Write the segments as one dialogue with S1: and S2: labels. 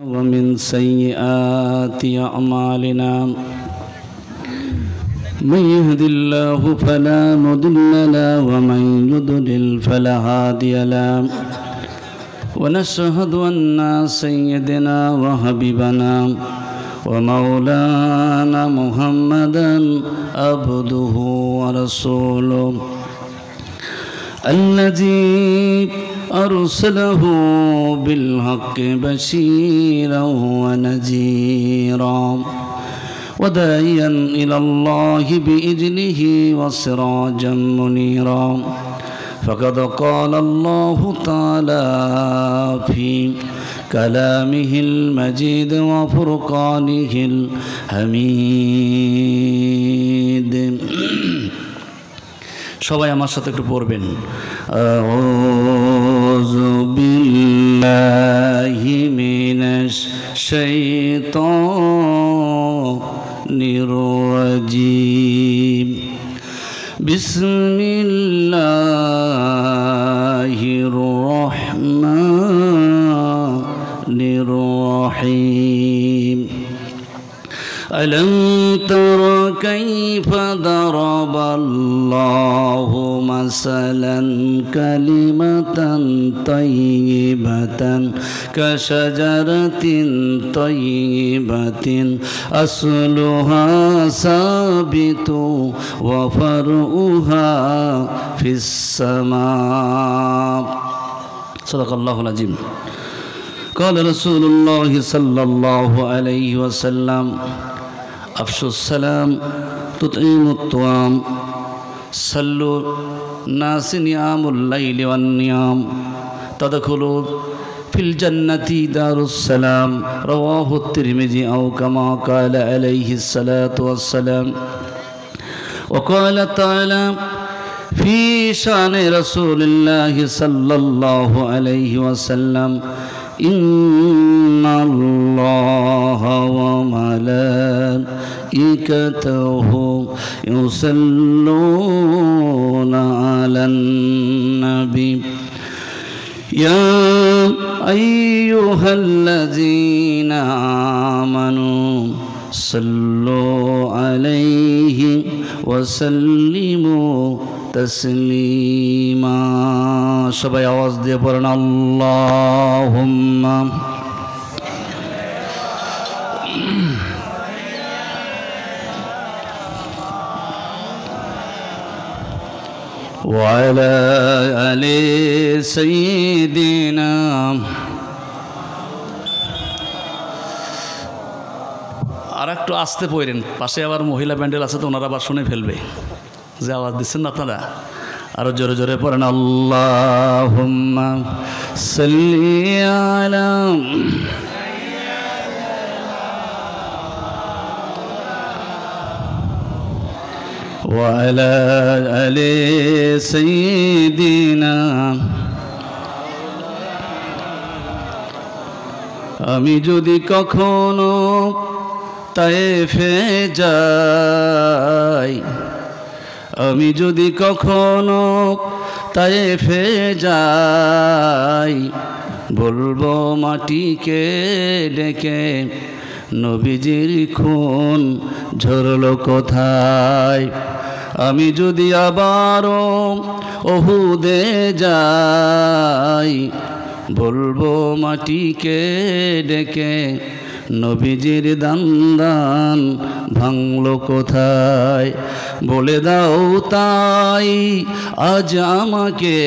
S1: ومن سيئات أعمالنا من يهد الله فلا مضل له ومن يضلل فلا هادي له ونشهد أن سيدنا وحبيبنا ومولانا محمدا عبده ورسوله الذي أرسله بالحق بشيرا ونذيرا وداعيا إلى الله بإذنه وسراجا منيرا فقد قال الله تعالى في كلامه المجيد وفرقانه الحميد সবাই আমার সাথে একটু পড়বেন আউযু বিল্লাহি মিনাশ শাইতানির রাজীম বিসমিল্লাহির রহমানির রহিম ألم تر كيف ضرب الله مثلا كلمة طيبة كشجرة طيبة أصلها ثابت وفرعها في السماء صدق الله العظيم قال رسول الله صلى الله عليه وسلم أفشوا السلام تطعموا الطعام صلوا الناس نيام الليل والنيام تدخلوا في الجنة دار السلام رواه الترمذي أو كما قال عليه الصلاة والسلام وقال تعالى في شأن رسول الله صلى الله عليه وسلم إن الله وملائكته يصلون على النبي يا أيها الذين آمنوا صلوا عليه وسلموا تسليما সবাই আওয়াজ দিয়ে পড়েন আল্লাহুম্মা وعلى آل سيدنا আর একটু আস্তে পড়েন পাশে আবার মহিলা প্যান্ডেল আছে তো ওনারা আবার শুনে ফেলবে যে আওয়াজ দিচ্ছেন না আপনারা আরো জোরে জোরে পড়েন আল্লাহুম্মা সাল্লি আলা ওয়া আলা আলি সাইয়্যিদিনা আমি যদি কখনো তায়েফে যাই আমি যদি কখনো তায়েফে যাই বলবো মাটিকে ডেকে নবীজির খুন ঝরলো কোথায় আমি যদি আবারও উহুদে যাই বলবো মাটিকে ডেকে নবীজির দান ভাঙলো কোথায় বলে দাও তাই আজ আমাকে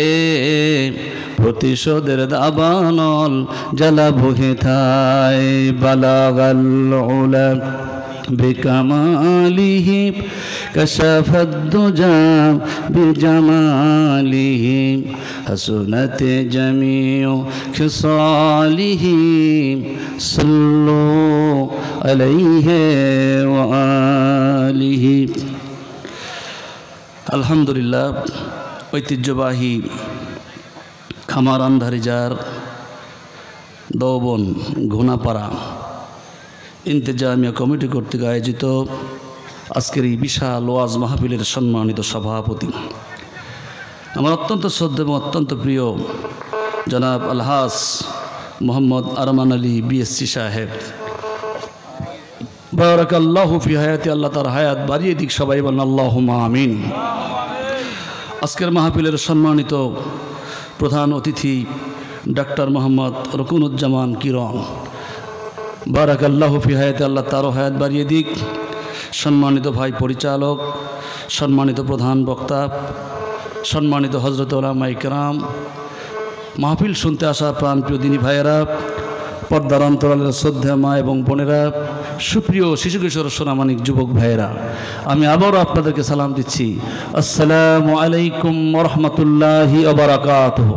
S1: প্রতিশোধের দাবানল জ্বালাবো হেথায় বালাগাল উলা বিকামালিহি কাশাফাদ দুজা বিজামালিহি হাসুনাত জামিউ খিসালিহি সাল্লু আলাইহি ওয়া আলিহি আলহামদুলিল্লাহ ঐতিহ্যবাহী খামার আন্ধারিজার দৌবন ঘুনাপাড়া ইন্তেজামিয়া কমিটি কর্তৃক আয়োজিত আজকের এই বিশাল ওয়াজ মাহফিলের সম্মানিত সভাপতি আমার অত্যন্ত শ্রদ্ধেয় এবং অত্যন্ত প্রিয় জনাব আলহাজ মোহাম্মদ আরমান আলী বিএসসি সাহেব, বারাকাল্লাহু ফি হায়াতি, আল্লাহ তার হায়াত বাড়িয়ে দিক, সবাই বলেন আল্লাহুম্মা আমিন। আজকের মাহফিলের সম্মানিত প্রধান অতিথি ডাক্তার মোহাম্মদ রকুনুজ্জামান কিরণ, বারাকাল্লাহু ফি হায়াতি, আল্লাহ তারও হায়াত বাড়িয়ে দিক। সম্মানিত ভাই পরিচালক, সম্মানিত প্রধান বক্তা, সম্মানিত হজরত উলামা ইকরাম, মাহফিল শুনতে আসা প্রাণপ্রিয় দিনী ভাইয়েরা, পর্দার অন্তরালের শ্রদ্ধা মা এবং বোনেরা, সুপ্রিয় শিশু কিশোর সোনামানিক যুবক ভাইয়েরা, আমি আবারও আপনাদেরকে সালাম দিচ্ছি। আসসালামু আলাইকুম ওয়া রাহমাতুল্লাহি ওয়া বারাকাতুহু।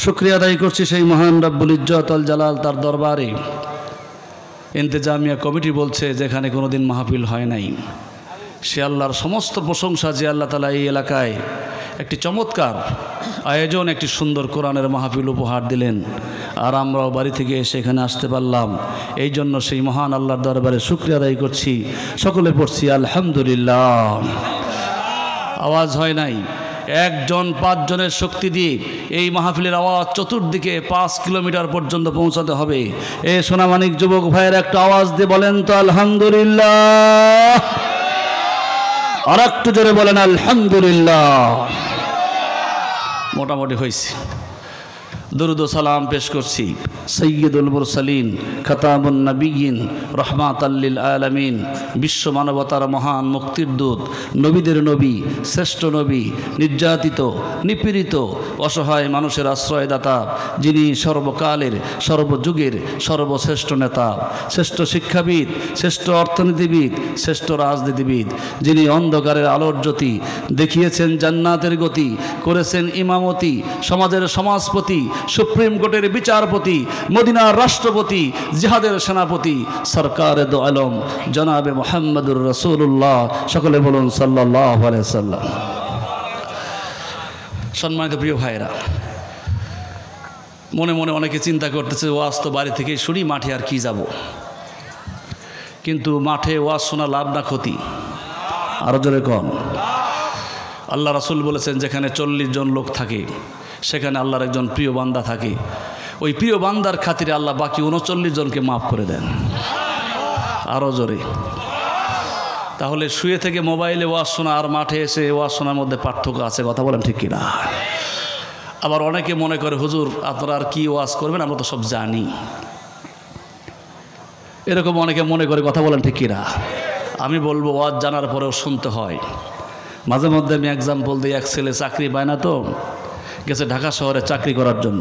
S1: শুকরিয়া আদায় করছি সেই মহান রব্বুল ইজ্জত আল জালাল তার দরবারে। ইন্তেজামিয়া কমিটি বলছে যেখানে কোনোদিন মাহফিল হয় নাই, সে আল্লাহর সমস্ত প্রশংসা যে আল্লাহ তাআলা এই এলাকায় একটি চমৎকার আয়োজন, একটি সুন্দর কোরআনের মাহফিল উপহার দিলেন, আর আমরাও বাড়ি থেকে এসে এখানে আসতে পারলাম। এই জন্য সেই মহান আল্লাহর দরবারে শুকরিয়া আদায় করছি। সকলে পড়ছি আলহামদুলিল্লাহ। আওয়াজ হয় নাই, একজন 5 জনের শক্তি দিয়ে এই মাহফিলের আওয়াজ চতুর্দিকে 5 কিলোমিটার পর্যন্ত পৌঁছাতে হবে। এ সোনামানিক যুবক ভাইয়ের একটা আওয়াজ দিয়ে বলেন তো আলহামদুলিল্লাহ। আর একটু জোরে বলেন আলহামদুলিল্লাহ। মোটামুটি হয়েছে। দরুদ ও সালাম পেশ করছি সৈয়দুল মুরসালিন, খতামুন নবিয়িন, রহমাতাল লিল আলামিন, বিশ্ব মানবতার মহান মুক্তির দূত, নবীদের নবী, শ্রেষ্ঠ নবী, নির্যাতিত নিপীড়িত অসহায় মানুষের আশ্রয়দাতা, যিনি সর্বকালের সর্বযুগের সর্বশ্রেষ্ঠ নেতা, শ্রেষ্ঠ শিক্ষাবিদ, শ্রেষ্ঠ অর্থনীতিবিদ, শ্রেষ্ঠ রাজনীতিবিদ, যিনি অন্ধকারের আলোর জ্যোতি, দেখিয়েছেন জান্নাতের গতি, করেছেন ইমামতি, সমাজের সমাজপতি, সুপ্রিম কোর্টের বিচারপতি, মদিনার রাষ্ট্রপতি, জিহাদের সেনাপতি, সরকারে দো আলম জনাবে মুহাম্মদুর রাসূলুল্লাহ। সকলে বলুন সাল্লাল্লাহু আলাইহি সাল্লাম। সম্মানিত প্রিয় ভাইরা, মনে মনে অনেকে চিন্তা করতেছে ওয়াজ তো বাড়ি থেকেই শুনি, মাঠে আর কি যাব। কিন্তু মাঠে ওয়াজ শোনা লাভ না ক্ষতি? আরো জোরে কন। আল্লাহ রাসূল বলেছেন যেখানে 40 জন লোক থাকে সেখানে আল্লাহর একজন প্রিয় বান্দা থাকে। ওই প্রিয় বান্দার খাতিরে আল্লাহ বাকি 39 জনকে মাফ করে দেন। আরো জোরে। তাহলে শুয়ে থেকে মোবাইলে ওয়াজ শোনা আর মাঠে এসে ওয়াজ শোনার মধ্যে পার্থক্য আছে, কথা বলেন ঠিক কিনা? আবার অনেকে মনে করে হুজুর আপনারা আর কি ওয়াজ করবেন, আমরা তো সব জানি। এরকম অনেকে মনে করে, কথা বলেন ঠিক কিনা? আমি বলবো ওয়াজ জানার পরেও শুনতে হয়। মাঝে মধ্যে আমি এক্সাম্পল দিই, এক ছেলে চাকরি পায় না, তো গেছে ঢাকা শহরে চাকরি করার জন্য।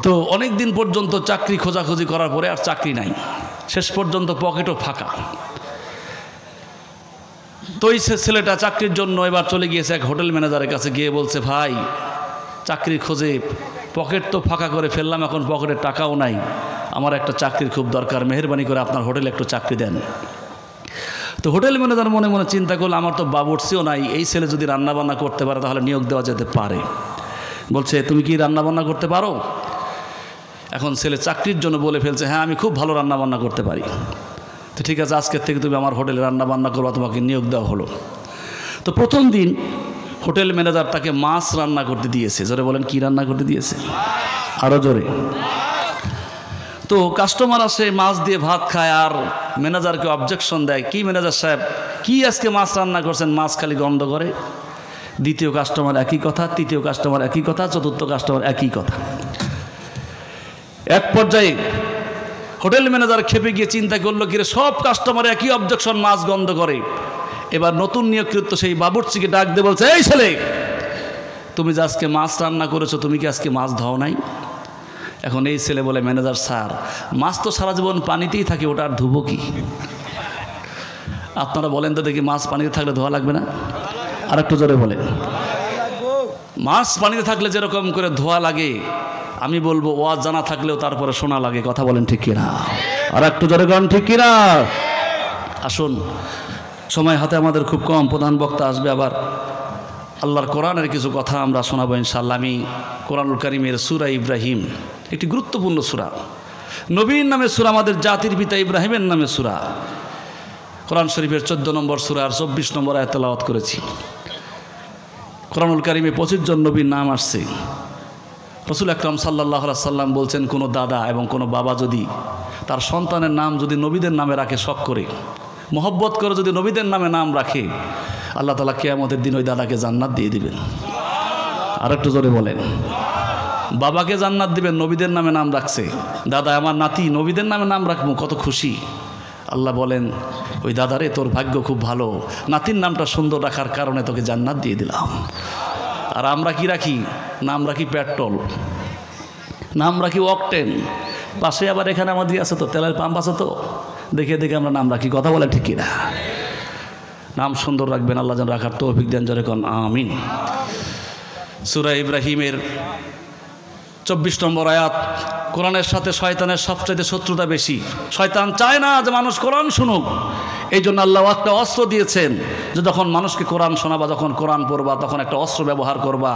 S1: তো অনেক দিন পর্যন্ত চাকরি খোঁজাখুঁজি করার পরে আর চাকরি নাই, শেষ পর্যন্ত পকেটও ফাঁকা। তো এই ছেলেটা চাকরির জন্য এবার চলে গিয়েছে এক হোটেল ম্যানেজারের কাছে, গিয়ে বলছে ভাই চাকরির খোঁজে পকেট তো ফাঁকা করে ফেললাম, এখন পকেটে টাকাও নাই, আমার একটা চাকরির খুব দরকার, মেহেরবানি করে আপনার হোটেলে একটু চাকরি দেন। তো হোটেল ম্যানেজার মনে মনে চিন্তা করলো আমার তো বাবুর্চিও নাই, এই ছেলে যদি রান্নাবান্না করতে পারে তাহলে নিয়োগ দেওয়া যেতে পারে। বলছে তুমি কি রান্নাবান্না করতে পারো? এখন ছেলে চাকরির জন্য বলে ফেলছে হ্যাঁ আমি খুব ভালো রান্নাবান্না করতে পারি। তো ঠিক আছে, আজকের থেকে তুমি আমার হোটেলে রান্নাবান্না করবা, তোমাকে নিয়োগ দেওয়া হলো। তো প্রথম দিন হোটেল ম্যানেজার তাকে মাছ রান্না করতে দিয়েছে। জোরে বলেন, কি রান্না করতে দিয়েছে? আরো জোরে। তো কাস্টমার আসে, মাছ দিয়ে ভাত খায়, আর ম্যানেজারকে অবজেকশন দেয়, কি ম্যানেজার সাহেব কি আজকে মাছ রান্না করছেন, মাছ খালি গন্ধ করে। দ্বিতীয় কাস্টমার একই কথা, তৃতীয় কাস্টমার একই কথা, চতুর্থ কাস্টমার একই কথা। এক পর্যায়ে হোটেল ম্যানেজার খেপে গিয়ে চিন্তা করলো কিরে সব কাস্টমার একই অবজেকশন, মাছ গন্ধ করে। এবার নতুন নিয়োগকৃত সেই বাবুর্চিকে ডাক দিয়ে বলছে এই ছেলে তুমি যে আজকে মাছ রান্না করেছো তুমি কি আজকে মাছ ধোও নাই? এখন এই ছেলে বলে ম্যানেজার স্যার মাছ তো সারা জীবন পানিতেই থাকে, ওটা আর ধুবো কি? আপনারা বলেন তো দেখি, মাছ পানিতে থাকলে ধোয়া লাগবে না? আর একটু জোরে বলেন। মাছ পানিতে থাকলে যেরকম করে ধোয়া লাগে, আমি বলবো ওয়াজ জানা থাকলেও তারপরে শোনা লাগে, কথা বলেন ঠিক কিনা? আর একটু জোরে গান ঠিক কিনা? আসুন, সময় হাতে আমাদের খুব কম, প্রধান বক্তা আসবে আবার, আল্লাহর কোরআনের কিছু কথা আমরা শোনাবো ইনশাআল্লাহ। আমি কোরআনুল কারীমের সূরা ইব্রাহিম, একটি গুরুত্বপূর্ণ সূরা, নবীর নামে সূরা, আমাদের জাতির পিতা ইব্রাহিমের নামে সূরা। কোরআন শরীফের 14 নম্বর সূরা আর 24 নম্বর আয়াত তেলাওয়াত করেছি। কোরআনুল কারীমে 25 জন নবীর নাম আসছে। রাসূল আকরাম সাল্লাল্লাহু আলাইহি সাল্লাম বলছেন, কোনো দাদা এবং কোনো বাবা যদি তার সন্তানের নাম যদি নবীদের নামে রাখে, শখ করে মহব্বত করে যদি নবীদের নামে নাম রাখে, আল্লাহ তাআলা কিয়ামতের দিন ওই দাদাকে জান্নাত দিয়ে দিবেন। আর একটু জোরে বলেন। বাবাকে জান্নাত দিবেন, নবীদের নামে নাম রাখছে, দাদা আমার নাতি নবীদের নামে নাম রাখবো, কত খুশি। আল্লাহ বলেন, ওই দাদারে তোর ভাগ্য খুব ভালো, নাতির নামটা সুন্দর রাখার কারণে তোকে জান্নাত দিয়ে দিলাম। আর আমরা কি রাখি? নাম রাখি পেট্রোল, নাম রাখি অকটেন, পাশে আবার এখানে আমাদের আছে তো তেলের পাম্প আছে, তো দেখে দেখে আমরা নাম রাখি। কথা বলে ঠিক না? নাম সুন্দর রাখবেন, আল্লাহ যেন রাখার তৌফিক দেন, জোরে কোন আমিন। সূরা ইব্রাহিমের 24 নম্বর আয়াত। কোরআনের সাথে শয়তানের সবচেয়ে শত্রুতা বেশি। শয়তান চায় না যে মানুষ কোরআন শুনুক, এই জন্য আল্লাহ একটা অস্ত্র দিয়েছেন যে যখন মানুষকে কোরআন শোনাবা, যখন কোরআন পড়বা, তখন একটা অস্ত্র ব্যবহার করবা।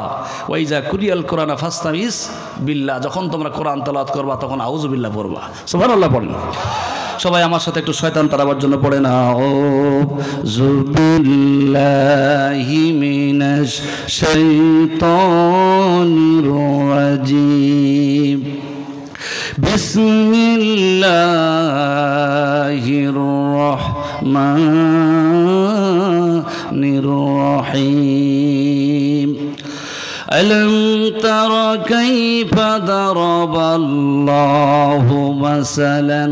S1: ওয়াইজা কুরিয়াল কোরআন ফাস্তামিস বিল্লাহ, যখন তোমরা কোরআন তেলাওয়াত করবা তখন আউযু বিল্লাহ পড়বা। সুবহানাল্লাহ পড়েন সবাই আমার সাথে একটু শয়তান তাড়াবার জন্য পড়ে না। আউযু বিল্লাহি মিনাশ শাইতানির রাজিম। বিসমিল্লাহির রহমানির রহিম। ألم تر كيف ضرب الله مثلا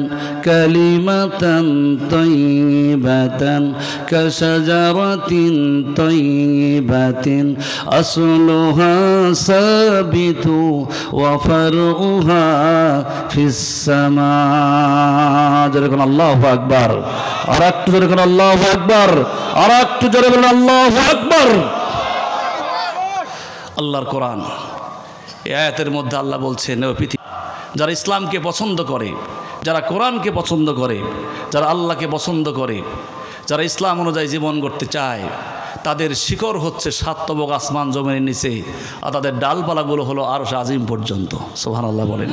S1: كلمة طيبة كشجرة طيبة أصلها ثابت وفرعها في السماء. جركن الله أكبر. أردت جركن الله أكبر. أردت جركن الله أكبر. আল্লাহর কোরআন, এই আয়াতের মধ্যে আল্লাহ বলছেন, যারা ইসলামকে পছন্দ করে, যারা কোরআনকে পছন্দ করে, যারা আল্লাহকে পছন্দ করে, যারা ইসলাম অনুযায়ী জীবন গড়তে চায়, তাদের শিকড় হচ্ছে 7 তবক আসমান জমিনের নিচে, আর তাদের ডালপালাগুলো হলো আরশ আজিম পর্যন্ত। সুবহানাল্লাহ বলেন।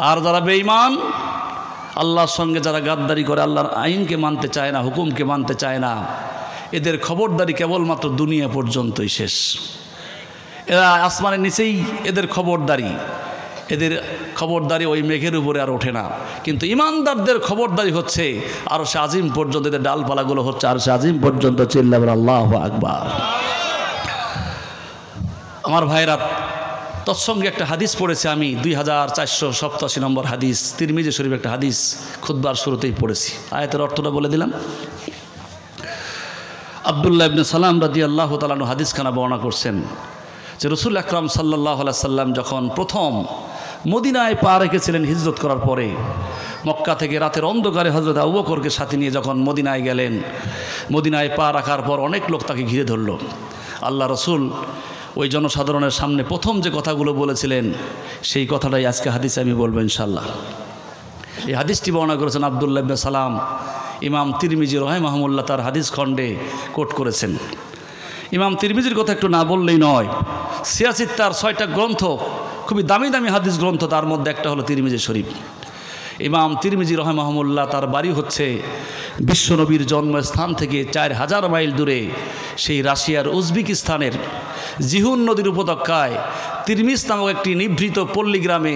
S1: আর যারা বেঈমান, আল্লাহর সঙ্গে যারা গাদ্দারি করে, আল্লাহর আইনকে মানতে চায় না, হুকুমকে মানতে চায় না, এদের খবরদারি কেবলমাত্র দুনিয়া পর্যন্তই শেষ। এরা আসমানের নিচেই এদের খবরদারি, এদের খবরদারি ওই মেঘের উপরে আর ওঠে না। কিন্তু ইমানদারদের খবরদারি হচ্ছে আরশ আজিম পর্যন্ত, এদের ডালপালাগুলো হচ্ছে আরশ আজিম পর্যন্ত। চিল্লা বলে আল্লাহু আকবার। আমার ভাইরা, তৎসঙ্গে একটা হাদিস পড়েছে আমি, 2487 নম্বর হাদিস, তিরমিজি শরীফ একটা হাদিস, খুতবার শুরুতেই পড়েছি। আয়াতের অর্থটা বলে দিলাম। আব্দুল্লাহ ইবনে সালাম রাদিয়াল্লাহু তাআলা আনহু হাদিসখানা বর্ণনা করছেন যে রাসূল আকরাম সাল্লাল্লাহু আলাইহি সাল্লাম যখন প্রথম মদিনায় পা রেখেছিলেন হিজরত করার পরে, মক্কা থেকে রাতের অন্ধকারে হযরত আবু বকরকে সাথে নিয়ে যখন মদিনায় গেলেন, মদিনায় পা রাখার পর অনেক লোক তাকে ঘিরে ধরল। আল্লাহ রাসূল ওই জনসাধারণের সামনে প্রথম যে কথাগুলো বলেছিলেন, সেই কথাটাই আজকে হাদিসে আমি বলবো ইনশাআল্লাহ। এই হাদিসটি বর্ণনা করেছেন আব্দুল্লাহ ইবনে সালাম। ইমাম তিরমিজি রাহিমাহুল্লাহ তার হাদিস খণ্ডে কোট করেছেন। ইমাম তিরমিজির কথা একটু না বললেই নয়। সিয়াসির তার 6টা গ্রন্থ, খুবই দামি দামি হাদিস গ্রন্থ, তার মধ্যে একটা হলো তিরমিজি শরীফ। ইমাম তিরমিজি রাহিমাহুল্লাহ তার বাড়ি হচ্ছে বিশ্বনবীর জন্মস্থান থেকে 4000 মাইল দূরে, সেই রাশিয়ার উজবেকিস্তানের জিহুন নদীর উপত্যকায় তিরমিজ নামক একটি নিভৃত পল্লী গ্রামে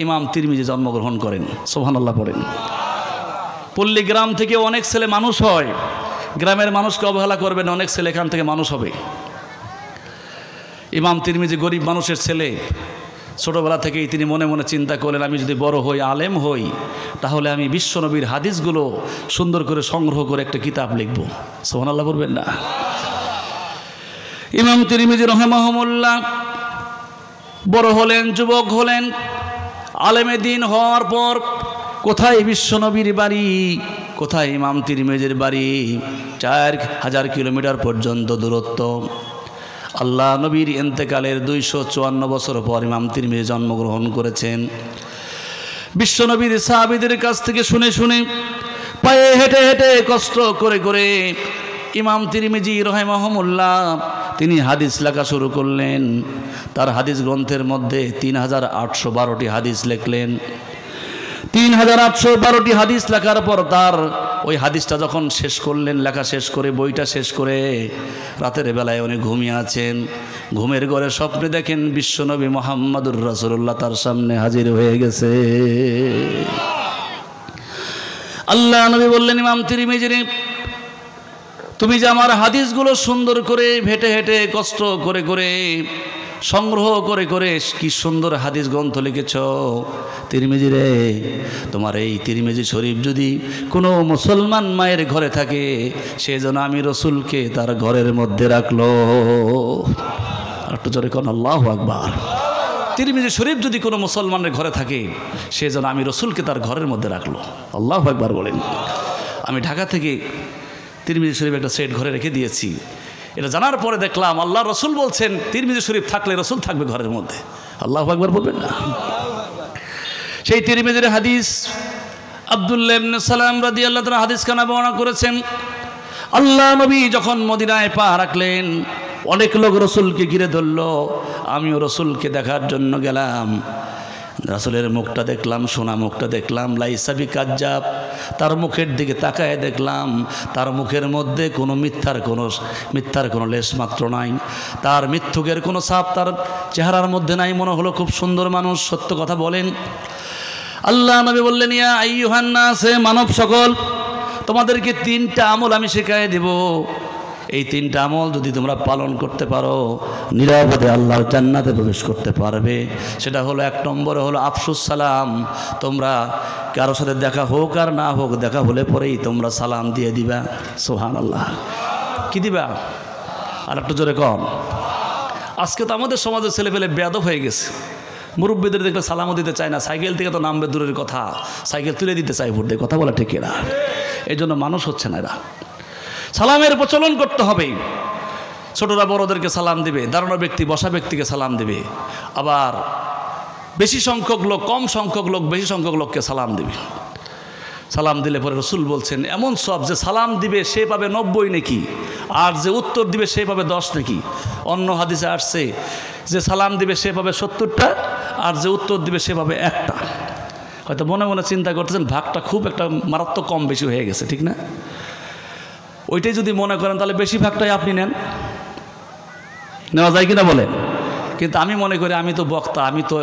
S1: ইমাম তিরমিজি জন্মগ্রহণ করেন। সুবহানাল্লাহ পড়েন। পল্লী গ্রাম থেকে অনেক ছেলে মানুষ হয়, গ্রামের মানুষকে অবহেলা করবেন, অনেক ছেলে এখান থেকে মানুষ হবে। ইমাম তিরমিজি গরিব মানুষের ছেলে। ছোটোবেলা থেকেই তিনি মনে মনে চিন্তা করলেন, আমি যদি বড় হই, আলেম হই, তাহলে আমি বিশ্বনবীর হাদিসগুলো সুন্দর করে সংগ্রহ করে একটা কিতাব লিখব। সুবহানাল্লাহ বলবেন না? ইমাম তিরমিজি রাহিমাহুল্লাহ বড় হলেন, যুবক হলেন, আলেমে দ্বীন হওয়ার পর কোথায় বিশ্বনবীর বাড়ি, কোথায় ইমাম তিরমিজির বাড়ি? 4000 কিলোমিটার পর্যন্ত দূরত্ব। আল্লাহ নবীর ইন্তেকালের 254 বছর পর ইমাম তিরমিজি জন্মগ্রহণ করেছেন। বিশ্বনবীর সাহাবীদের কাছ থেকে শুনে শুনে, পায়ে হেঁটে হেঁটে, কষ্ট করে করে ইমাম তিরমিজি রাহিমাহুল্লাহ তিনি হাদিস লেখা শুরু করলেন। তার হাদিস গ্রন্থের মধ্যে 3812টি হাদিস লিখলেন। 3812টি হাদিস লেখার পর তার ওই হাদিসটা যখন শেষ করলেন, লেখা শেষ করে বইটা শেষ করে রাতের বেলায় উনি ঘুমিয়ে আছেন। ঘুমের ঘরে স্বপ্নে দেখেন বিশ্বনবী মুহাম্মদুর রাসূলুল্লাহ তার সামনে হাজির হয়ে গেছে। আল্লাহ নবী বললেন, ইমাম তিরমিজি, তুমি যে আমার হাদিসগুলো সুন্দর করে হেঁটে হেঁটে কষ্ট করে করে সংগ্রহ করে করে কি সুন্দর হাদিস গ্রন্থ লিখেছ, তিরমিজি রে, তোমার এই তিরমিজি শরীফ যদি কোনো মুসলমান মায়ের ঘরে থাকে, সে যেন আমি রসুলকে তার ঘরের মধ্যে রাখলো। একটু জোরে কোন আল্লাহু আকবার। তিরমিজি শরীফ যদি কোনো মুসলমানের ঘরে থাকে, সে যেন আমি রসুলকে তার ঘরের মধ্যে রাখলো। আল্লাহু আকবার বলেন। আমি ঢাকা থেকে তিরমিজি শরীফ একটা সেট ঘরে রেখে দিয়েছি। এটা জানার পরে দেখলাম আল্লাহ রসুল বলছেন তিরমিজি শরীফ থাকলে রসুল থাকবে ঘরের মধ্যে। আল্লাহু আকবার বলবেন না? সেই তিরমিজির হাদিস আব্দুল্লাহ ইবনে সালাম রাদিয়াল্লাহু তাআলা হাদিস খানা বর্ণনা করেছেন। আল্লাহ নবী যখন মদিনায় পা রাখলেন, অনেক লোক রসুলকে ঘিরে ধরল। আমিও রসুলকে দেখার জন্য গেলাম। রাসূলের মুখটা দেখলাম, সোনা মুখটা দেখলাম, লাইসা বিকাজ্জাব, তার মুখের দিকে তাকায় দেখলাম তার মুখের মধ্যে কোনো মিথ্যার কোনো লেশ মাত্র নাই। তার মিথ্যুকের কোনো ছাপ তার চেহারার মধ্যে নাই। মনে হলো খুব সুন্দর মানুষ, সত্য কথা বলেন। আল্লাহ নবী বললেন, ইয়া আইয়ুহান নাস, মানব সকল, তোমাদেরকে 3টা আমল আমি শেখায় দেব। এই 3টা আমল যদি তোমরা পালন করতে পারো, নিরাপদে আল্লাহর জান্নাতে প্রবেশ করতে পারবে। সেটা হলো, 1 নম্বরে হলো আফসুস সালাম। তোমরা কারো সাথে দেখা হোক আর না হোক, দেখা হলে পরেই তোমরা সালাম দিয়ে দিবা। সুবহানাল্লাহ। কি দিবা? আর একটু জোরে কম। আজকে তো আমাদের সমাজের ছেলেপেলে বেয়াদব হয়ে গেছে। মুরব্বীদের দেখলে সালামও দিতে চায় না, সাইকেল থেকে তো নামবে দূরের কথা, সাইকেল তুলে দিতে চায় ভোট দিয়ে। কথা বলা ঠিক না। এই জন্য মানুষ হচ্ছে না এরা। সালামের প্রচলন করতে হবে। ছোটরা বড়দেরকে সালাম দিবে, দাঁড়ানো ব্যক্তি বসা ব্যক্তিকে সালাম দিবে। আবার বেশি সংখ্যক লোক কম সংখ্যক লোক বেশি সংখ্যক লোককে সালাম দিবে। সালাম দিলে পরে রসুল বলছেন এমন সব, যে সালাম দিবে সে পাবে 90 নেকি, আর যে উত্তর দিবে সে পাবে 10 নেকি। অন্য হাদিসে আসছে যে সালাম দিবে সে পাবে 70টা, আর যে উত্তর দিবে সে পাবে 1টা। হয়তো মনে মনে চিন্তা করতেছেন ভাগটা খুব একটা মারাত্মক কম বেশি হয়ে গেছে, ঠিক না? ওইটাই যদি মনে করেন তাহলে বেশি ভাগটাই আপনি নেন, নেওয়া যায় কিনা বলেন? কিন্তু আমি মনে করি আমি তো বক্তা, আমি তো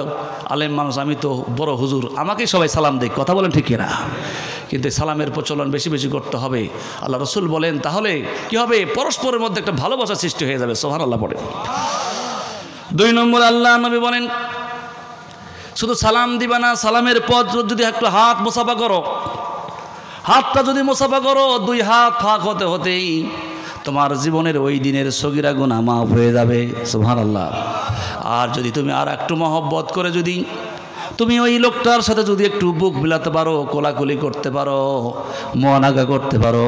S1: আলেম মানুষ, আমি তো বড় হুজুর, আমাকেই সবাই সালাম দেয়। কথা বলেন ঠিক কিনা? কিন্তু সালামের প্রচলন বেশি বেশি করতে হবে। আল্লাহ রসুল বলেন তাহলে কি হবে? পরস্পরের মধ্যে একটা ভালোবাসা সৃষ্টি হয়ে যাবে। সুবহানাল্লাহ পড়ে। 2 নম্বর আল্লাহ নবী বলেন, শুধু সালাম দিবা না, সালামের পর যদি একটু হাত মুসাফা করো, হাতটা যদি মুসাফা করো, 2 হাত ফাঁক হতে হতেই তোমার জীবনের ওই দিনের সগীরা গুনাহ মাফ হয়ে যাবে। সুবহানাল্লাহ। আর যদি তুমি আর একটু মহব্বত করে যদি তুমি ওই লোকটার সাথে যদি একটু বুক বিলাতে পারো, কোলাকুলি করতে পারো, মন আগা করতে পারো,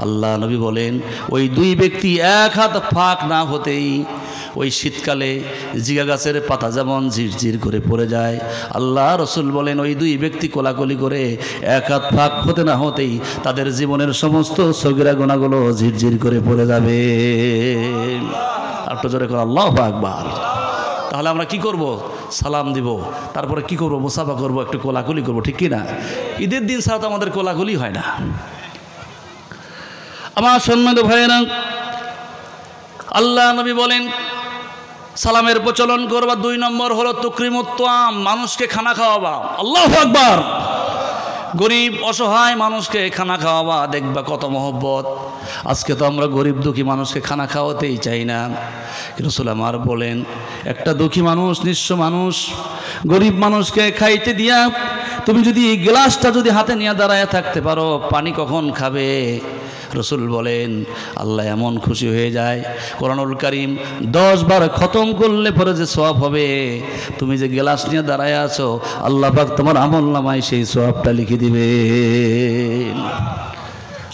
S1: আল্লাহ নবী বলেন ওই 2 ব্যক্তি 1 হাত ফাঁক না হতেই, ওই শীতকালে জিগা গাছের পাতা যেমন ঝিরঝির করে পড়ে যায়, আল্লাহ রসুল বলেন ওই 2 ব্যক্তি কোলাকুলি করে 1 হাত ফাঁক হতে না হতেই তাদের জীবনের সমস্ত সগীরা গুনাহগুলো ঝিরঝির করে পড়ে যাবে। একটু জোরে করে আল্লাহু আকবার। তাহলে আমরা কি করব? সালাম দিব, তারপরে কি করব? মুসাফা করব, একটু কোলাকুলি করব, ঠিক কি না? ঈদের দিন ছাড়া তো আমাদের কোলাকুলি হয় না। আমার সম্মানিত ভাইয়েরা, আল্লাহ নবী বলেন সালামের প্রচলন করবা। 2 নম্বর হলো তুকরিমুত তাআম, মানুষকে খানা খাওয়াবা। আল্লাহু আকবার। গরিব অসহায় মানুষকে খানা খাওয়াবা, দেখবা কত মহব্বত। আজকে তো আমরা গরিব দুঃখী মানুষকে খানা খাওয়াতেই চাই না। রাসূল আমার বলেন একটা দুঃখী মানুষ, নিঃস্ব মানুষ, গরিব মানুষকে খাইতে দিয়া তুমি যদি গ্লাসটা যদি হাতে নিয়ে দাঁড়ায় থাকতে পারো, পানি কখন খাবে? রসুল বলেন আল্লাহ এমন খুশি হয়ে যায়, কোরআনুল কারীম 10 বার খতম করলে পরে যে সওয়াব হবে, তুমি যে গ্লাস নিয়ে দাঁড়ায় আছো, আল্লাহ পাক তোমার আমল নামায় সেই সওয়াবটা লিখে দিবে।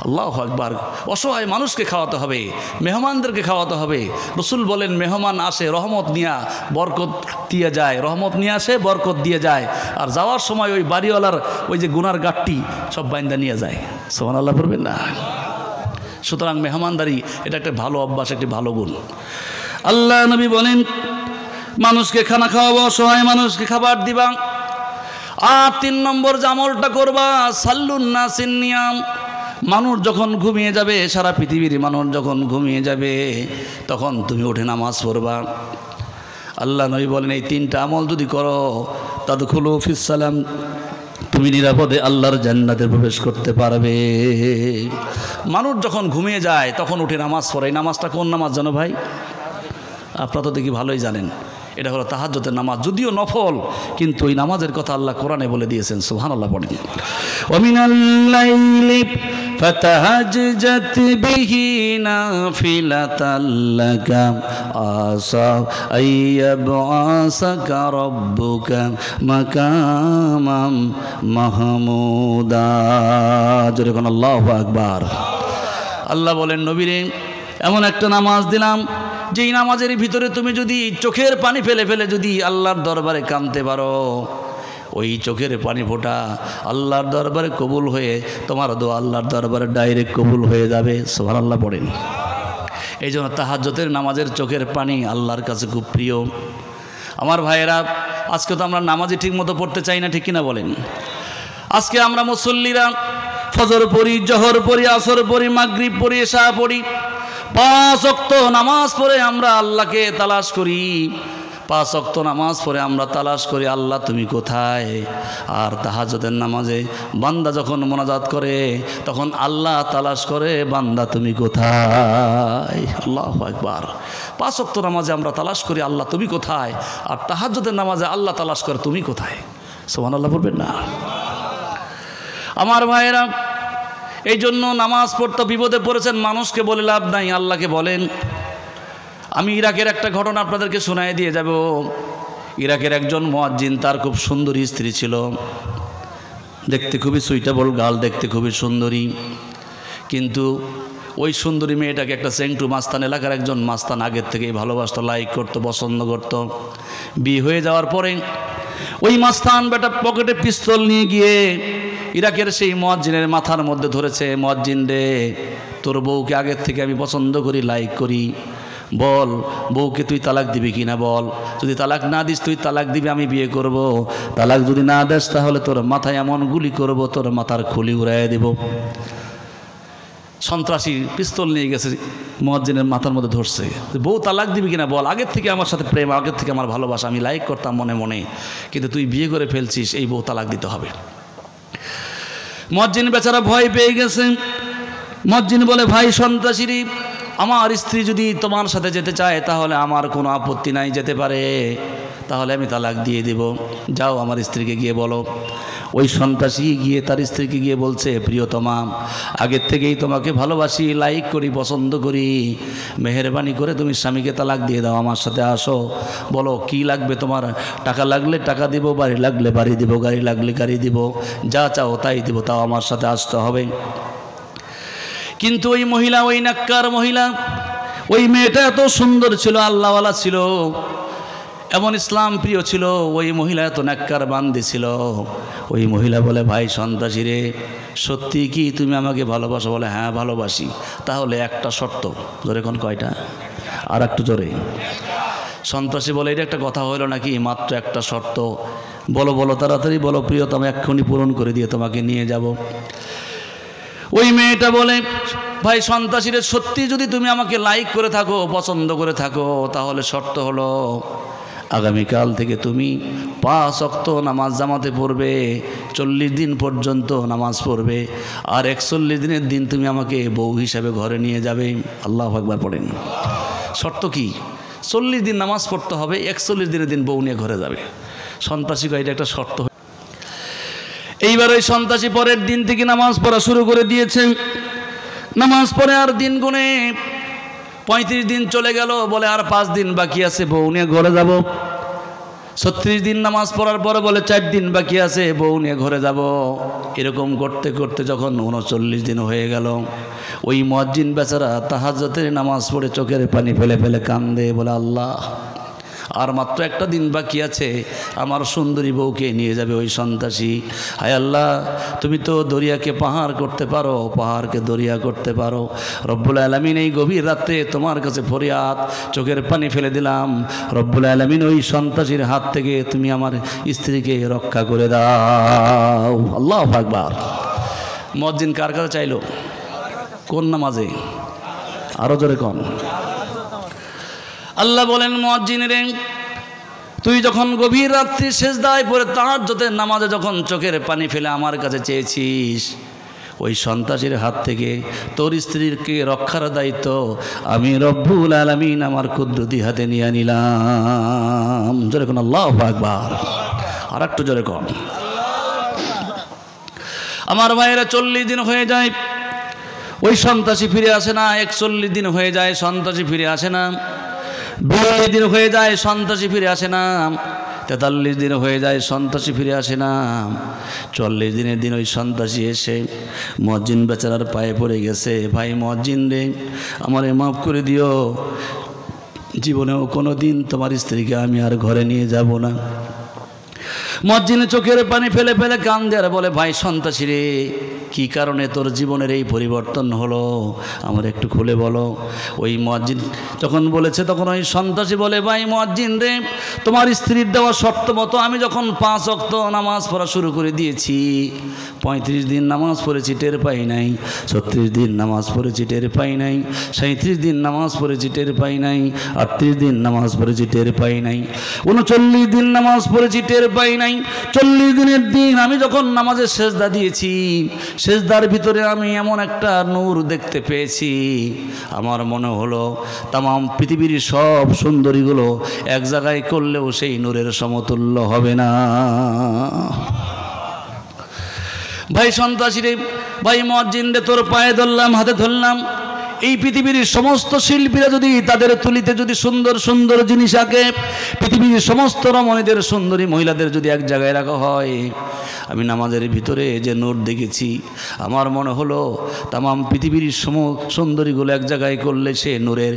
S1: আল্লাহু আকবার। অসহায় মানুষকে খাওয়াতে হবে, মেহমানদেরকে খাওয়াতে হবে। রসুল বলেন মেহমান আসে রহমত নিয়ে, বরকত দিয়ে যায়, রহমত নিয়ে আসে, বরকত দিয়ে যায়, আর যাওয়ার সময় ওই বাড়িওয়ালার ওই যে গুনার গাঁটটি সব বাইন্দা নিয়ে যায়। সুবহানাল্লাহ পড়বেন না? সুতরাং মেহমানদারি এটা একটা ভালো অভ্যাস, একটি ভালো গুণ। আল্লাহ নবী বলেন মানুষকে খানা খাওয়াবো, অসহায় মানুষকে খাবার দিবা। আর 3 নম্বর যে আমলটা করবা, সাল্লুন নাসিন নিয়াম, মানুষ যখন ঘুমিয়ে যাবে, সারা পৃথিবীর মানুষ যখন ঘুমিয়ে যাবে, তখন তুমি উঠে নামাজ পড়বা। আল্লাহ নবী বলেন এই তিনটা আমল যদি করো তাদখুলু ফিস সালাম, তুমি নিরাপদে আল্লাহর জান্নাতে প্রবেশ করতে পারবে। মানুষ যখন ঘুমিয়ে যায় তখন উঠে নামাজ পড়ে। এই নামাজটা কোন নামাজ জানো ভাই? আপনারা তো দেখি ভালোই জানেন, এটা হলো তাহাজ্জুদের নামাজ। যদিও নফল, কিন্তু ওই নামাজের কথা আল্লাহ কোরআনে বলে দিয়েছেন। সুবহানাল্লাহ পড়েন। ওয়া মিনাল লাইলি ফাতাহাজ্জাত বিহি নাফিলাতাল লাকা আসা আইয়াবআসাকা রাব্বুকা মাকামাম মাহমুদা। জোরে কোন আল্লাহু আকবার। আল্লাহ বলেন নবীরে এমন একটা নামাজ দিলাম, যেই নামাজের ভিতরে তুমি যদি চোখের পানি ফেলে ফেলে যদি আল্লাহর দরবারে কাঁদতে পারো, ওই চোখের পানি ফোঁটা আল্লাহর দরবারে কবুল হয়ে তোমার দোয়া আল্লাহর দরবারে ডাইরেক্ট কবুল হয়ে যাবে। সুবহানাল্লাহ পড়েন। এই জন্য তাহাজ্জুদের নামাজের চোখের পানি আল্লাহর কাছে খুব প্রিয়। আমার ভাইয়েরা, আজকে তো আমরা নামাজই ঠিক মতো পড়তে চাই না, ঠিক কিনা বলেন? আজকে আমরা মুসল্লিরা ফজর পড়ি, জোহর পড়ি, আসর পড়ি, মাগরিব পড়ি, এশা পড়ি, 5 ওয়াক্ত নামাজ পড়ে আমরা আল্লাহকে তালাশ করি। 5 ওয়াক্ত নামাজ পড়ে আমরা তালাশ করি আল্লাহ তুমি কোথায়। আর তাহাজ্জুদের নামাজে বান্দা যখন মোনাজাত করে তখন আল্লাহ তালাশ করে বান্দা তুমি কোথায়। আল্লাহু আকবার। 5 ওয়াক্ত নামাজে আমরা তালাশ করি আল্লাহ তুমি কোথায়, আর তাহাজ্জুদের নামাজে আল্লাহ তালাশ করে তুমি কোথায়। সুবহানাল্লাহ বলবেন না? আমার ভাইয়েরা, এই জন্য নামাজ পড়তে বিপদে পড়েছেন, মানুষকে বলে লাভ নাই, আল্লাহকে বলেন। আমি ইরাকের একটা ঘটনা আপনাদেরকে শোনায় দিয়ে যাব। ইরাকের একজন মুয়াজ্জিন, তার খুব সুন্দরী স্ত্রী ছিল, দেখতে খুবই সুইটেবল গার্ল, দেখতে খুবই সুন্দরী। কিন্তু ওই সুন্দরী মেয়েটাকে একটা সেন্টু মাস্তান, এলাকার একজন মাস্তান আগের থেকেই ভালোবাসতো, লাইক করতো, পছন্দ করতো। বিয়ে হয়ে যাওয়ার পরে ওই মাস্তান বেটা পকেটে পিস্তল নিয়ে গিয়ে ইরাকের সেই মুয়াজ্জিনের মাথার মধ্যে ধরেছে, মুয়াজ্জিন রে, তোর বউকে আগের থেকে আমি পছন্দ করি, লাইক করি, বল বউকে তুই তালাক দিবি কিনা বল। যদি তালাক না দিস তুই তালাক দিবি, আমি বিয়ে করব। তালাক যদি না দিস তাহলে তোর মাথায় এমন গুলি করব, তোর মাথার খুলি উড়াইয়া দেব। সন্ত্রাসী পিস্তল নিয়ে গেছে, মুয়াজ্জিনের মাথার মধ্যে ধরছে, বউ তালাক দিবি কিনা বল, আগের থেকে আমার সাথে প্রেম, আগের থেকে আমার ভালোবাসা, আমি লাইক করতাম মনে মনে, কিন্তু তুই বিয়ে করে ফেলছিস, এই বউ তালাক দিতে হবে। মুয়াজ্জিন বেচারা ভয় পেয়ে গেছে। মুয়াজ্জিন বলে, ভাই সন্ত্রাসীরি, আমার স্ত্রী যদি তোমার সাথে যেতে চায় তাহলে আমার কোনো আপত্তি নাই, যেতে পারে, তাহলে আমি তালাক দিয়ে দেব। যাও আমার স্ত্রীকে গিয়ে বলো। ওই সন্ত্রাসী গিয়ে তার স্ত্রীকে গিয়ে বলছে, প্রিয়তমা, আগের থেকেই তোমাকে ভালোবাসি, লাইক করি, পছন্দ করি, মেহেরবানি করে তুমি স্বামীকে তালাক দিয়ে দাও, আমার সাথে আসো। বলো কি লাগবে তোমার, টাকা লাগলে টাকা দিব, বাড়ি লাগলে বাড়ি দিব, গাড়ি লাগলে গাড়ি দিব, যা চাও তাই দিব, তাও আমার সাথে আসতে হবে। কিন্তু ওই মহিলা, ওই নাক্কার মহিলা, ওই মেয়েটা এত সুন্দর ছিল, আল্লাহওয়ালা ছিল, এমন ইসলাম প্রিয় ছিল, ওই মহিলা এত নাক্কার বান্দি ছিল। ওই মহিলা বলে, ভাই সন্ত্রাসী রে, সত্যি কি তুমি আমাকে ভালোবাসো? বলে, হ্যাঁ ভালোবাসি। তাহলে একটা শর্ত। জোরে কোন কয়টা? আর একটু জোরে। সন্ত্রাসী বলে, এটা একটা কথা হইল নাকি? মাত্র একটা শর্ত। বলো বলো, তাড়াতাড়ি বলো প্রিয়তম, এক্ষুনি পূরণ করে দিয়ে তোমাকে নিয়ে যাব। ওই মেয়েটা বলে, ভাই সন্ত্রাসীরে, সত্যি যদি তুমি আমাকে লাইক করে থাকো, পছন্দ করে থাকো, তাহলে শর্ত হলো আগামীকাল থেকে তুমি 5 ওয়াক্ত নামাজ জামাতে পড়বে, 40 দিন পর্যন্ত নামাজ পড়বে, আর 41 দিনের দিন তুমি আমাকে বউ হিসাবে ঘরে নিয়ে যাবে। আল্লাহু আকবার পড়েন। শর্ত কি? 40 দিন নামাজ পড়তে হবে, 41 দিনের দিন বউ নিয়ে ঘরে যাবে। সন্ত্রাসী কয়, এটা একটা শর্ত। এইবার ওই সন্ত্রাসী পরের দিন থেকে নামাজ পড়া শুরু করে দিয়েছে। নামাজ পড়ে আর দিন গুনে 35 দিন চলে গেল। বলে আর 5 দিন বাকি আছে, বউ নিয়ে ঘরে যাব। 36 দিন নামাজ পড়ার পরে বলে 4 দিন বাকি আছে, বউ নিয়ে ঘরে যাব। এরকম করতে করতে যখন 39 দিন হয়ে গেল, ওই মুয়াজ্জিন বেচারা তাহাজ্জুদের নামাজ পড়ে চোখের পানি ফেলে ফেলে কান্দে, বলে, আল্লাহ, আর মাত্র একটা দিন বাকি আছে, আমার সুন্দরী বউকে নিয়ে যাবে ওই সন্ত্রাসী। হায় আল্লাহ, তুমি তো দরিয়াকে পাহাড় করতে পারো, পাহাড়কে দরিয়া করতে পারো। রব্বুল আলামিন, এই গভীর রাতে তোমার কাছে ফরিয়াদ, চোখের পানি ফেলে দিলাম। রব্বুল আলামিন, ওই সন্ত্রাসীর হাত থেকে তুমি আমার স্ত্রীকে রক্ষা করে দাও। আল্লাহু আকবার। মুয়াজ্জিন কার কাছে চাইলো? কোন নামাজে? আরো জোরে কোন। আল্লাহ বলেন মুয়াজ্জিন রে, তুই যখন গভীর রাত্রি সিজদায় পড়ে তাহাজ্জুদের নামাজে যখন চোখের পানি ফেলে আমার কাছে চেয়েছিস, ওই সন্ত্রাসীর হাত থেকে তোর স্ত্রীকে রক্ষার দায়িত্ব আমি রব্বুল আলামিন আমার কুদরতি হাতে নিয়ে নিলাম। জোরে কোন আল্লাহু আকবার। আর একটু জোরে কোন। আমার ভাইয়েরা 40 দিন হয়ে যায়, ওই সন্ত্রাসী ফিরে আসে না। 41 দিন হয়ে যায়, সন্ত্রাসী ফিরে আসে না। 42 দিন হয়ে যায়, সন্ত্রাসী ফিরে আসে না। 43 দিন হয়ে যায়, সন্ত্রাসী ফিরে আসে না। 40 দিনের দিন ওই সন্ত্রাসী এসে মুয়াজ্জিন বেচারার পায়ে পড়ে গেছে, ভাই মুয়াজ্জিন রে, আমারে মাফ করে দিও, জীবনেও কোনো দিন তোমার স্ত্রীকে আমি আর ঘরে নিয়ে যাব না। মুয়াজ্জিনের চোখের পানি ফেলে ফেলে কান্দে আর বলে, ভাই সন্ত্রাসী রে, কী কারণে তোর জীবনের এই পরিবর্তন হলো আমার একটু খুলে বলো। ওই মুয়াজ্জিন যখন বলেছে তখন ওই সন্ত্রাসী বলে, ভাই মুয়াজ্জিন রে, তোমার স্ত্রীর দেওয়া শর্ত মতো আমি যখন 5 ওয়াক্ত নামাজ পড়া শুরু করে দিয়েছি, 35 দিন নামাজ পড়েছি টের পাই নাই, 36 দিন নামাজ পড়েছি টের পাই নাই, 37 দিন নামাজ পড়েছি টের পাই নাই, 38 দিন নামাজ পড়েছি টের পাই নাই, 39 দিন নামাজ পড়েছি টের পাই নাই। 40 দিনের দিন আমি যখন নামাজের সেজদা দিয়েছি, সেজদার ভিতরে আমি এমন একটা নূর দেখতে পেয়েছি, আমার মনে হলো তামাম পৃথিবীর সব সুন্দরীগুলো এক জায়গায় করলেও সেই নূরের সমতুল্য হবে না। ভাই সন্ত্রাসী রে, ভাই মুয়াজ্জিন রে, তোর পায়ে ধরলাম, হাতে ধরলাম, এই পৃথিবীর সমস্ত শিল্পীরা যদি তাদের তুলিতে যদি সুন্দর সুন্দর জিনিস আঁকে, পৃথিবীর সমস্ত রমণীদের সুন্দরী মহিলাদের যদি এক জায়গায় রাখা হয়, আমি নামাজের ভিতরে যে নূর দেখেছি, আমার মনে হলো তামাম পৃথিবীর সুন্দরীগুলো এক জায়গায় করলে সে নূরের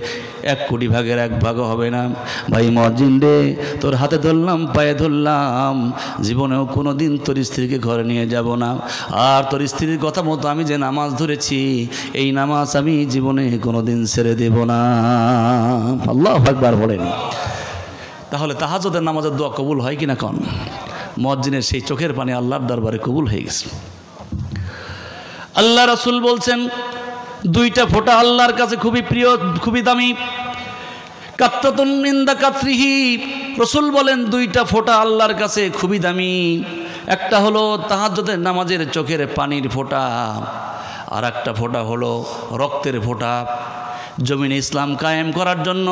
S1: 1 কোটি ভাগের 1 ভাগ হবে না। ভাই মুয়াজ্জিন রে, তোর হাতে ধরলাম, পায়ে ধরলাম, জীবনেও কোনো দিন তোর স্ত্রীকে ঘরে নিয়ে যাব না। আর তোর স্ত্রীর কথা মতো আমি যে নামাজ ধরেছি, এই নামাজ আমি জীবনে কোনোদিন ছেড়ে দেব না। আল্লাহু আকবার বলেন। তাহলে তাহাজ্জুদের নামাজের দোয়া কবুল হয় কিনা কোন? মুয়াজ্জিনের সেই চোখের পানি আল্লাহর দরবারে কবুল হয়ে গেছে। আল্লাহ রাসূল বলছেন, 2টা ফোঁটা আল্লাহর কাছে খুবই প্রিয়, খুবই দামি। কাত্তাতুন ইনদা কাতরিহি, রাসূল বলেন 2টা ফোঁটা আল্লাহর কাছে খুবই দামি। একটা হলো তাহাজ্জুদের নামাজের চোখের পানির ফোঁটা, আর একটা ফোঁটা হলো রক্তের ফোঁটা। জমিনে ইসলাম কায়েম করার জন্য,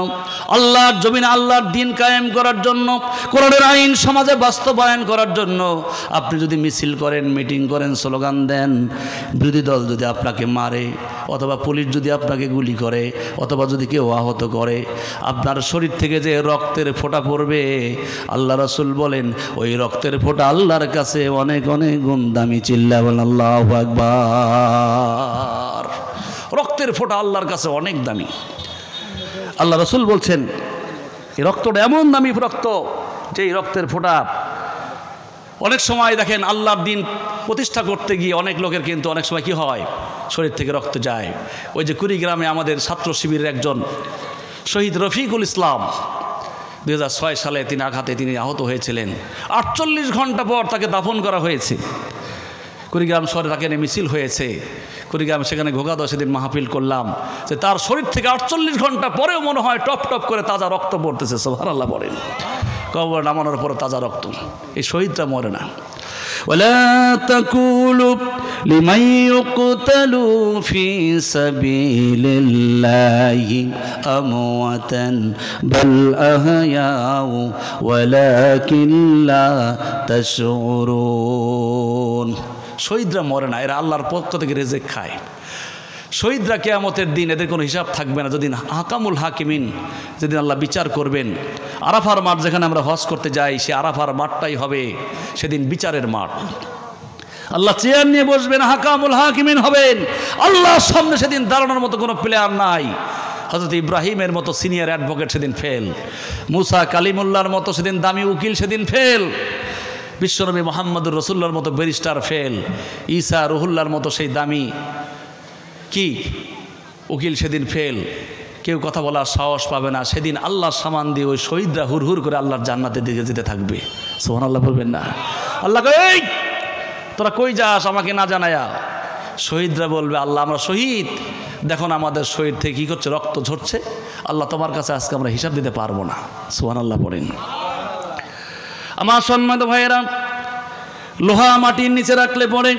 S1: আল্লাহর জমিনে আল্লাহর দ্বীন কায়েম করার জন্য, কোরআনের আইন সমাজে বাস্তবায়ন করার জন্য আপনি যদি মিছিল করেন, মিটিং করেন, স্লোগান দেন, বিরোধী দল যদি আপনাকে মারে, অথবা পুলিশ যদি আপনাকে গুলি করে, অথবা যদি কেউ আহত করে, আপনার শরীর থেকে যে রক্তের ফোঁটা পড়বে, আল্লাহ রাসূল বলেন ওই রক্তের ফোঁটা আল্লাহর কাছে অনেক অনেক গুণ দামি। চিল্লা বলেন আল্লাহু আকবার। রক্তের ফোঁটা আল্লাহর কাছে অনেক দামি। আল্লাহ রাসূল বলছেন এই রক্তটা এমন দামি রক্ত যে এই রক্তের ফোঁটা অনেক সময় দেখেন আল্লাহর দ্বীন প্রতিষ্ঠা করতে গিয়ে অনেক লোকের কিন্তু অনেক সময় কি হয়, শরীর থেকে রক্ত যায়। ওই যে কুড়িগ্রামে আমাদের ছাত্র শিবিরের একজন শহীদ রফিকুল ইসলাম 2006 সালে তিনি আঘাতে তিনি আহত হয়েছিলেন। 48 ঘন্টা পর তাকে দাফন করা হয়েছে। কুড়িগ্রাম শহরে তাকে নিয়ে মিছিল হয়েছে। কুড়িগ্রাম সেখানে ঘোগাদো সেদিন মাহফিল করলাম, যে তার শরীর থেকে 48 ঘন্টা পরেও মনে হয় টপ টপ করে তাজা রক্ত পড়তেছে। সুবহানাল্লাহ বলেন। কবর নামানোর পরে তাজা রক্ত। এই শহীদটা মরে না। ওয়ালা তাকুলু লিমান ইউকতালু ফি সাবিলিল্লাহি আমওয়াতান বাল আহয়াউ ওয়ালাকিন লা তাশউরুন। শহীদরা মরে না, এরা আল্লাহর পক্ষ থেকে রিজিক খায়। শহীদরা কিয়ামতের দিন এদের কোনো হিসাব থাকবে না। যেদিন হাকামুল হাকিমিন, যেদিন আল্লাহ বিচার করবেন, আরাফার মাঠ যেখানে আমরা হজ করতে যাই, সে আরাফার মাঠটাই হবে সেদিন বিচারের মাঠ। আল্লাহ চেয়ার নিয়ে বসবেন, হাকামুল হাকিমিন হবেন। আল্লাহর সামনে সেদিন দাঁড়ানোর মতো কোনো প্লেয়ার নাই। হযরত ইব্রাহিমের মতো সিনিয়র অ্যাডভোকেট সেদিন ফেল, মুসা কালিমুল্লাহর মতো সেদিন দামি উকিল সেদিন ফেল, বিশ্বনবী মুহাম্মদুর রাসূলুল্লাহর মতো ব্যারিস্টার ফেল, ঈসা রুহুল্লাহর মতো সেই দামি কি উকিল সেদিন ফেল। কেউ কথা বলার সাহস পাবে না। সেদিন আল্লাহর সামান দিয়ে ওই শহীদরা হুর হুর করে আল্লাহর জান্নাতের দিকে যেতে থাকবে। সুবহানাল্লাহ বলবেন না? আল্লাহ কই, এই তোরা কই যাস আমাকে না জানায়া? শহীদরা বলবে, আল্লাহ আমরা শহীদ, দেখো না আমাদের শরীর থেকে কী করছে, রক্ত ঝরছে, আল্লাহ তোমার কাছে আজকে আমরা হিসাব দিতে পারবো না। সুবহানাল্লাহ পড়েন। আমার সম্মানিত ভাইয়েরা, লোহা মাটির নিচে রাখলে পরে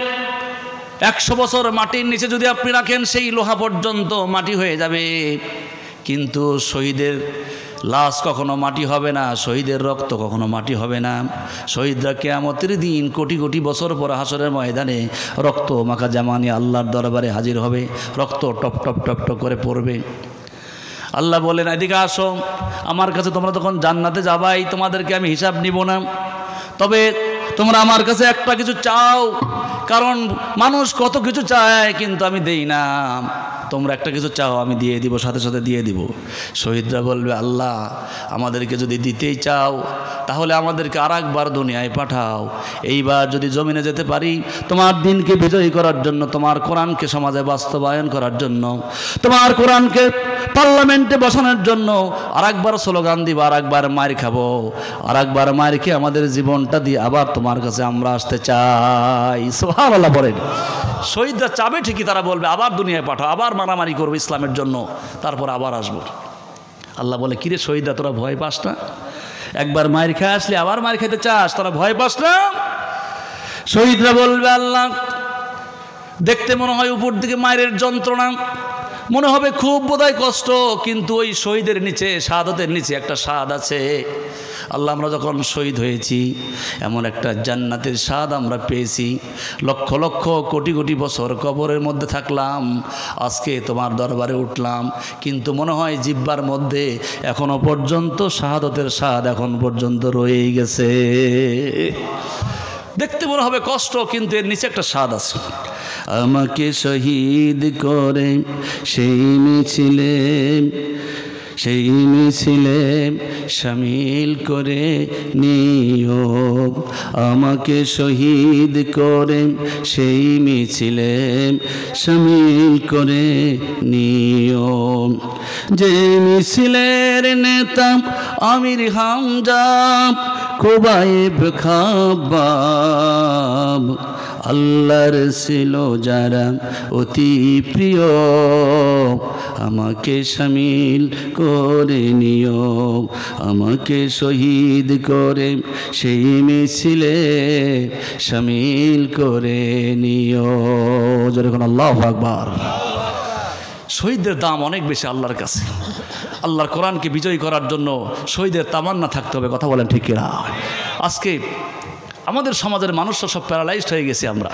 S1: 100 বছর মাটির নিচে যদি আপনি রাখেন, সেই লোহা পর্যন্ত মাটি হয়ে যাবে, কিন্তু শহীদের লাশ কখনো মাটি হবে না, শহীদের রক্ত কখনো মাটি হবে না। শহীদরা কিয়ামতের দিন কোটি কোটি বছর পর হাসরের ময়দানে রক্ত মাখা জামা নিয়ে আল্লাহর দরবারে হাজির হবে, রক্ত টপ টপ টপ টপ করে পড়বে। আল্লাহ বলেন, এদিকে আসো, আমার কাছে তোমরা তখন জান্নাতে যাবাই, তোমাদেরকে আমি হিসাব নিব না, তবে তোমরা আমার কাছে একটা কিছু চাও, কারণ মানুষ কত কিছু চায় কিন্তু আমি দেই না, তোমরা একটা কিছু চাও আমি দিয়ে দিব, সাথে সাথে দিয়ে দিব। শহীদরা বলবে, আল্লাহ আমাদেরকে যদি দিতেই চাও তাহলে আমাদেরকে আরেকবার দুনিয়ায় পাঠাও, এইবার যদি জমিনে যেতে পারি তোমার দিনকে বিজয়ী করার জন্য, তোমার কোরআনকে সমাজে বাস্তবায়ন করার জন্য, তোমার কোরআনকে পার্লামেন্টে বসানোর জন্য আরেকবার স্লোগান দিব, আরেকবার মার খাবো, আরেকবার মার খেয়ে আমাদের জীবনটা দিয়ে আবার তোমার কাছে আমরা আসতে চাই। সুবহানাল্লাহ বলেন। শহীদরা চাবে ঠিকই, তারা বলবে আবার দুনিয়ায় পাঠাও, আবার মারামারি করবো ইসলামের জন্য, তারপর আবার আসবো। আল্লাহ বলে, কিরে শহীদরা তোরা ভয় পাস না? একবার মার খেয়ে আসলে আবার মার খেতে চাস, তোরা ভয় পাস না? শহীদরা বলবে, আল্লাহ দেখতে মনে হয় উপর দিকে মায়ের যন্ত্রণা, মনে হবে খুব বোধহয় কষ্ট, কিন্তু ওই শহীদের নিচে, শাহাদাতের নিচে একটা স্বাদ আছে। আল্লাহ আমরা যখন শহীদ হয়েছি এমন একটা জান্নাতের স্বাদ আমরা পেয়েছি, লক্ষ লক্ষ কোটি কোটি বছর কবরের মধ্যে থাকলাম, আজকে তোমার দরবারে উঠলাম, কিন্তু মনে হয় জিহ্বার মধ্যে এখনো পর্যন্ত শাহাদাতের স্বাদ এখন পর্যন্ত রয়েই গেছে। দেখতে মনে হবে কষ্ট, কিন্তু এর নিচে একটা স্বাদ আছে। আমাকে শহীদ করে সেই মিছিলে শামিল করে নিও, আমাকে শহীদ করে সেই মিছিলে শামিল করে নিও, যে মিছিলের নেতা আমির হামজা খুবাইব খাব্বাব, আল্লাহর ছিল যারা অতি প্রিয়, আমাকে শামিল করে নিও, আমাকে শহীদ করে সেই মিছিলে শামিল করে নিও। যখন আল্লাহু আকবার। শহীদদের দাম অনেক বেশি আল্লাহর কাছে। আল্লাহর কোরআনকে বিজয়ী করার জন্য শহীদের তামান্না থাকতে হবে। কথা বলেন ঠিক কিনা? আজকে আমাদের সমাজের মানুষরা সব প্যারালাইজড হয়ে গেছে। আমরা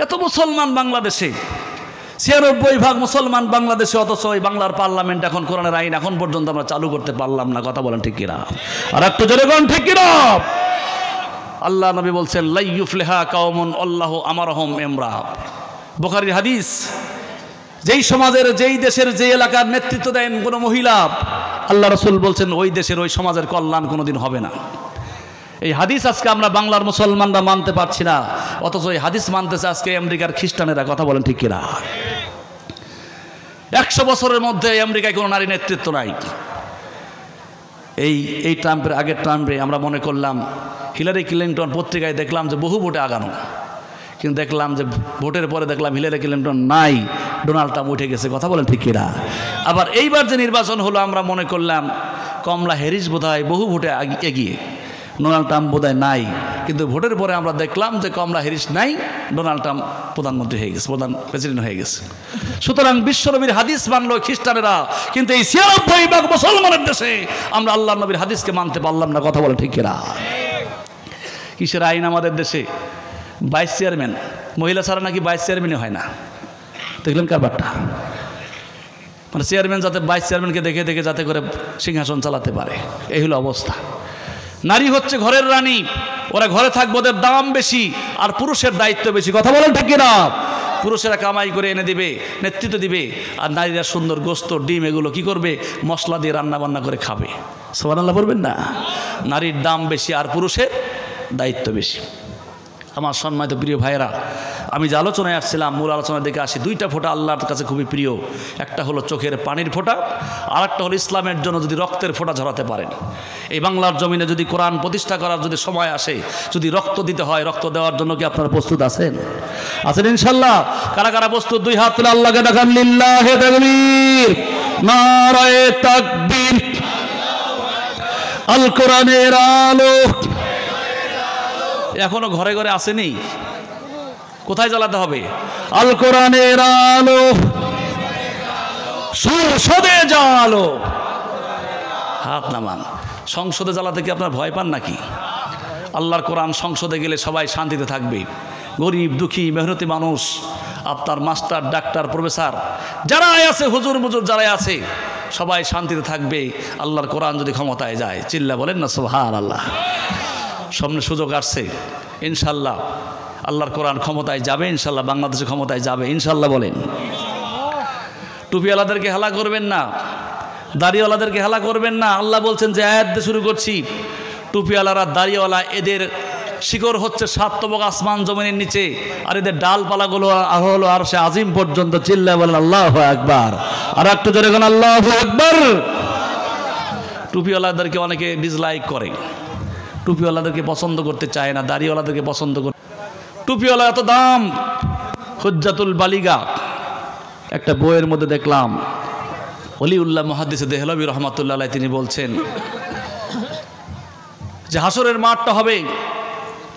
S1: এত মুসলমান বাংলাদেশে, 96% মুসলমান বাংলাদেশে, অথচ ওই বাংলার পার্লামেন্ট এখন কোরআনের আইন এখন পর্যন্ত আমরা চালু করতে পারলাম না। কথা বলেন ঠিক কিনা? আর একটু জোরে বলেন ঠিক কিনা? আল্লাহ নবী বলছেন, লা ইউফলিহা কাওমুন আল্লাহু আমারহুম ইমরা। বুখারীর হাদিস। যেই সমাজের, যেই দেশের, যেই এলাকার নেতৃত্ব দেন কোনো মহিলা, আল্লাহ রাসূল বলছেন ওই দেশের, ওই সমাজের কল্যাণ কোনোদিন হবে না। এই হাদিস আজকে আমরা বাংলার মুসলমানরা মানতে পারছি না, অথচ এই হাদিস মানতেছে আজকে আমেরিকার খ্রিস্টানেরা। কথা বলেন ঠিক কিনা? 100 বছরের মধ্যে আমেরিকায় কোনো নারী নেতৃত্ব নাই। এই ট্রাম্পের, আগের ট্রাম্পে আমরা মনে করলাম, হিলারি ক্লিনটন পত্রিকায় দেখলাম যে বহু ভোটে আগানো, কিন্তু দেখলাম যে ভোটের পরে দেখলাম হিলারি ক্লিনটন নাই, ডোনাল্ড ট্রাম্প উঠে গেছে। কথা বলেন ঠিক কিনা? আবার এইবার যে নির্বাচন হলো আমরা মনে করলাম কমলা হ্যারিস বোধহয় বহু ভোটে এগিয়ে, ডোনাল্ড ট্রাম্প বোধহয় নাই, কিন্তু ভোটের পরে আমরা দেখলাম যে কমলা হ্যারিস নাই, ডোনাল্ড ট্রাম্প প্রধানমন্ত্রী হয়ে গেছে, প্রধান প্রেসিডেন্ট হয়ে গেছে। সুতরাং বিশ্বনবীর হাদিস মানলো খ্রিস্টানেরা, কিন্তু এই 96% মুসলমানের দেশে আমরা আল্লাহ নবীর হাদিসকে মানতে পারলাম না। কথা বলে ঠিক কিনা? কিসের আইন আমাদের দেশে? ভাইস চেয়ারম্যান, মহিলা ছাড়া নাকি ভাইস চেয়ারম্যানই হয় না। দেখলেন কারবারটা? মানে চেয়ারম্যান যাতে ভাইস চেয়ারম্যানকে দেখে দেখে যাতে করে সিংহাসন চালাতে পারে, এই হলো অবস্থা। নারী হচ্ছে ঘরের রানী, ওরা ঘরে থাকবে, ওদের দাম বেশি, আর পুরুষের দায়িত্ব বেশি। কথা বলেন ঠিক কিনা? পুরুষেরা কামাই করে এনে দিবে, নেতৃত্ব দিবে, আর নারীরা সুন্দর গোস্ত, ডিম এগুলো কি করবে? মশলা দিয়ে রান্না বান্না করে খাবে। সুবহানাল্লাহ বলবেন না? নারীর দাম বেশি আর পুরুষের দায়িত্ব বেশি। আমার সম্মানিত প্রিয় ভাইয়েরা, আমি যে আলোচনায় আসছিলাম, মূল আলোচনার দিকে আসি। দুইটা ফোঁটা আল্লাহর কাছে খুবই প্রিয়। একটা হলো চোখের পানির ফোঁটা, আর একটা হলো ইসলামের জন্য যদি রক্তের ফোঁটা ঝরাতে পারেন। এই বাংলার জমিনে যদি কোরআন প্রতিষ্ঠা করার যদি সময় আসে, যদি রক্ত দিতে হয়, রক্ত দেওয়ার জন্য কি আপনারা প্রস্তুত আছেন? আছেন ইনশাল্লাহ? কারা কারা প্রস্তুত? দুই হাত তুলে আল্লাহকে দেখান, লিল্লাহে তাকবীর, নারায়ে তাকবীর। আল কোরআনের আলো এখনো ঘরে ঘরে আসেনি। কোথায় জ্বালাতে হবে? আল কোরআনের আলো সংসদে জ্বালো। হাত নামান। সংসদে জ্বালাতে কি আপনার ভয় পান নাকি? আল্লাহর কোরআন সংসদে গেলে সবাই শান্তিতে থাকবে। গরিব দুঃখী মেহনতি মানুষ, আপনার মাস্টার ডাক্তার প্রফেসর যারাই আছে, হুজুর মুজুর যারাই আছে, সবাই শান্তিতে থাকবে আল্লাহর কোরআন যদি ক্ষমতায় যায়। চিল্লা বলেন না সুবহানাল্লাহ। সামনে সুযোগ আসছে ইনশাল্লাহ, আল্লাহর কোরআন ক্ষমতায় যাবে ইনশাল্লাহ, বাংলাদেশে ক্ষমতায় যাবে ইনশাল্লাহ। বলেন। টুপিওয়ালাদেরকে হেলা করবেন না, দাড়িওয়ালাদেরকে হেলা করবেন না। আল্লাহ বলছেন যে আয়াত দিয়ে শুরু করছি, টুপিওয়ালারা দাড়িওয়ালা এদের শিকড় হচ্ছে 7 তবক আসমান জমিনের নিচে, আর এদের ডালপালাগুলো হলো আরশে আজিম পর্যন্ত। চিল্লা বলেন আল্লাহু আকবার। আর একটু জোরে বলেন আল্লাহু আকবার। টুপিওয়ালাদেরকে অনেকে ডিসলাইক করে, টুপিওয়ালাদেরকে পছন্দ করতে চায় না, দাড়িওয়ালাদেরকে পছন্দ করে। টুপিওয়ালা এত দাম। হুজ্জাতুল বালিগা একটা বইয়ের মধ্যে দেখলাম, ওলিউল্লাহ মুহাদ্দিস দেহলভী রহমাতুল্লাহ আলাইহি তিনি বলছেন যে হাসরের মাঠটা হবে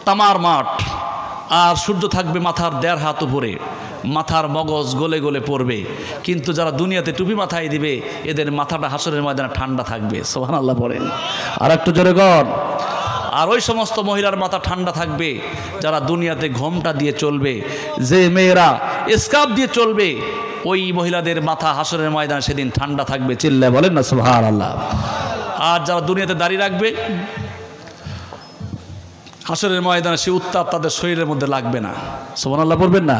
S1: তামার মাঠ, আর সূর্য থাকবে মাথার 1.5 হাত উপরে, মাথার মগজ গলে গলে পড়বে, কিন্তু যারা দুনিয়াতে টুপি মাথায় দিবে এদের মাথাটা হাসরের ময়দানে ঠান্ডা থাকবে। সুবহানাল্লাহ পড়েন। আর একটু জোরে কর। আর ওই সমস্ত মহিলার মাথা ঠান্ডা থাকবে যারা দুনিয়াতে ঘোমটা দিয়ে চলবে, যে মেয়েরা স্কার্ফ দিয়ে চলবে, ওই মহিলাদের মাথা হাসরের ময়দানে সেদিন ঠান্ডা থাকবে। চিল্লায় বলেন না সুবহানাল্লাহ। আর যারা দুনিয়াতে দাড়ি রাখবে, হাসরের ময়দানে সে উত্তাপ তাদের শরীরের মধ্যে লাগবে না। সুবহানাল্লাহ পড়বেন না?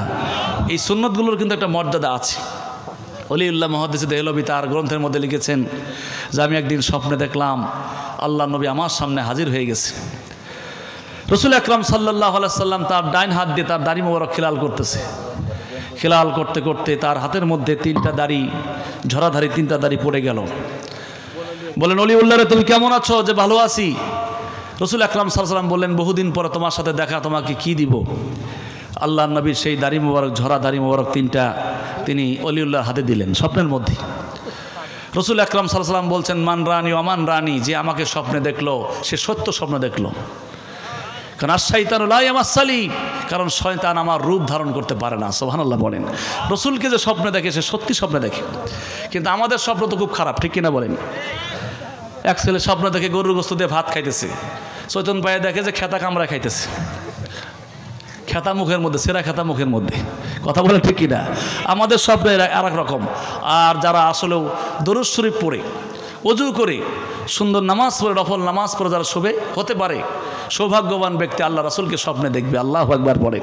S1: এই সুন্নতগুলোর কিন্তু একটা মর্যাদা আছে। ওলিউল্লাহ মুহাদ্দিস দেহলভী তার গ্রন্থের মধ্যে লিখেছেন যে আমি একদিন স্বপ্নে দেখলাম আল্লাহ নবী আমার সামনে হাজির হয়ে গেছে। রাসূল আকরাম সাল্লাল্লাহু আলাইহি সাল্লাম তার ডাইন হাত দিয়ে তার দাড়ি মোবারক খিলাল করতেছে। খিলাল করতে করতে তার হাতের মধ্যে 3টা দাড়ি, ঝরাধারী 3টা দাড়ি পড়ে গেল। বলেন, ওলিউল্লাহ রে তুমি কেমন আছো? যে ভালো আছি। রাসূল আকরাম সাল্লাল্লাহু আলাইহি সাল্লাম বললেন, বহুদিন পরে তোমার সাথে দেখা, তোমাকে কি দিব? আল্লাহর নবীর সেই দাড়ি মোবারক, ঝরা দাড়ি মোবারক 3টা তিনি ওলিউল্লাহর হাতে দিলেন স্বপ্নের মধ্যে। রাসূল আকরাম সাল্লাল্লাহু আলাইহি সাল্লাম বলছেন, মান রানী ওমান রানী, যে আমাকে স্বপ্নে দেখলো সে সত্য স্বপ্ন দেখলো। কারণ আশ-শাইতানু লা ইয়ামাসসালি, কারণ শয়তান আমার রূপ ধারণ করতে পারে না। সুবহানাল্লাহ বলেন। রাসূলকে যে স্বপ্নে দেখে সে সত্যি স্বপ্নে দেখে, কিন্তু আমাদের স্বপ্ন তো খুব খারাপ, ঠিক কিনা বলেন? এক ছেলে স্বপ্ন দেখে গরুর গোশত দিয়ে ভাত খাইতেছে, চৈতন পায়ে দেখে যে খেতা কামড়া খাইতেছে, খেতা মুখের মধ্যে, সেরা খেতা মুখের মধ্যে। কথা বলে ঠিক কিনা? আমাদের স্বপ্নের আর এক রকম। আর যারা আসলেও দরুদ শরীফ পড়ে, ওযু করে, সুন্দর নামাজ পড়ে, নফল নামাজ পড়ে যারা শোবে, হতে পারে সৌভাগ্যবান ব্যক্তি আল্লাহ রাসূলকে স্বপ্নে দেখবে। আল্লাহু আকবার পড়ে।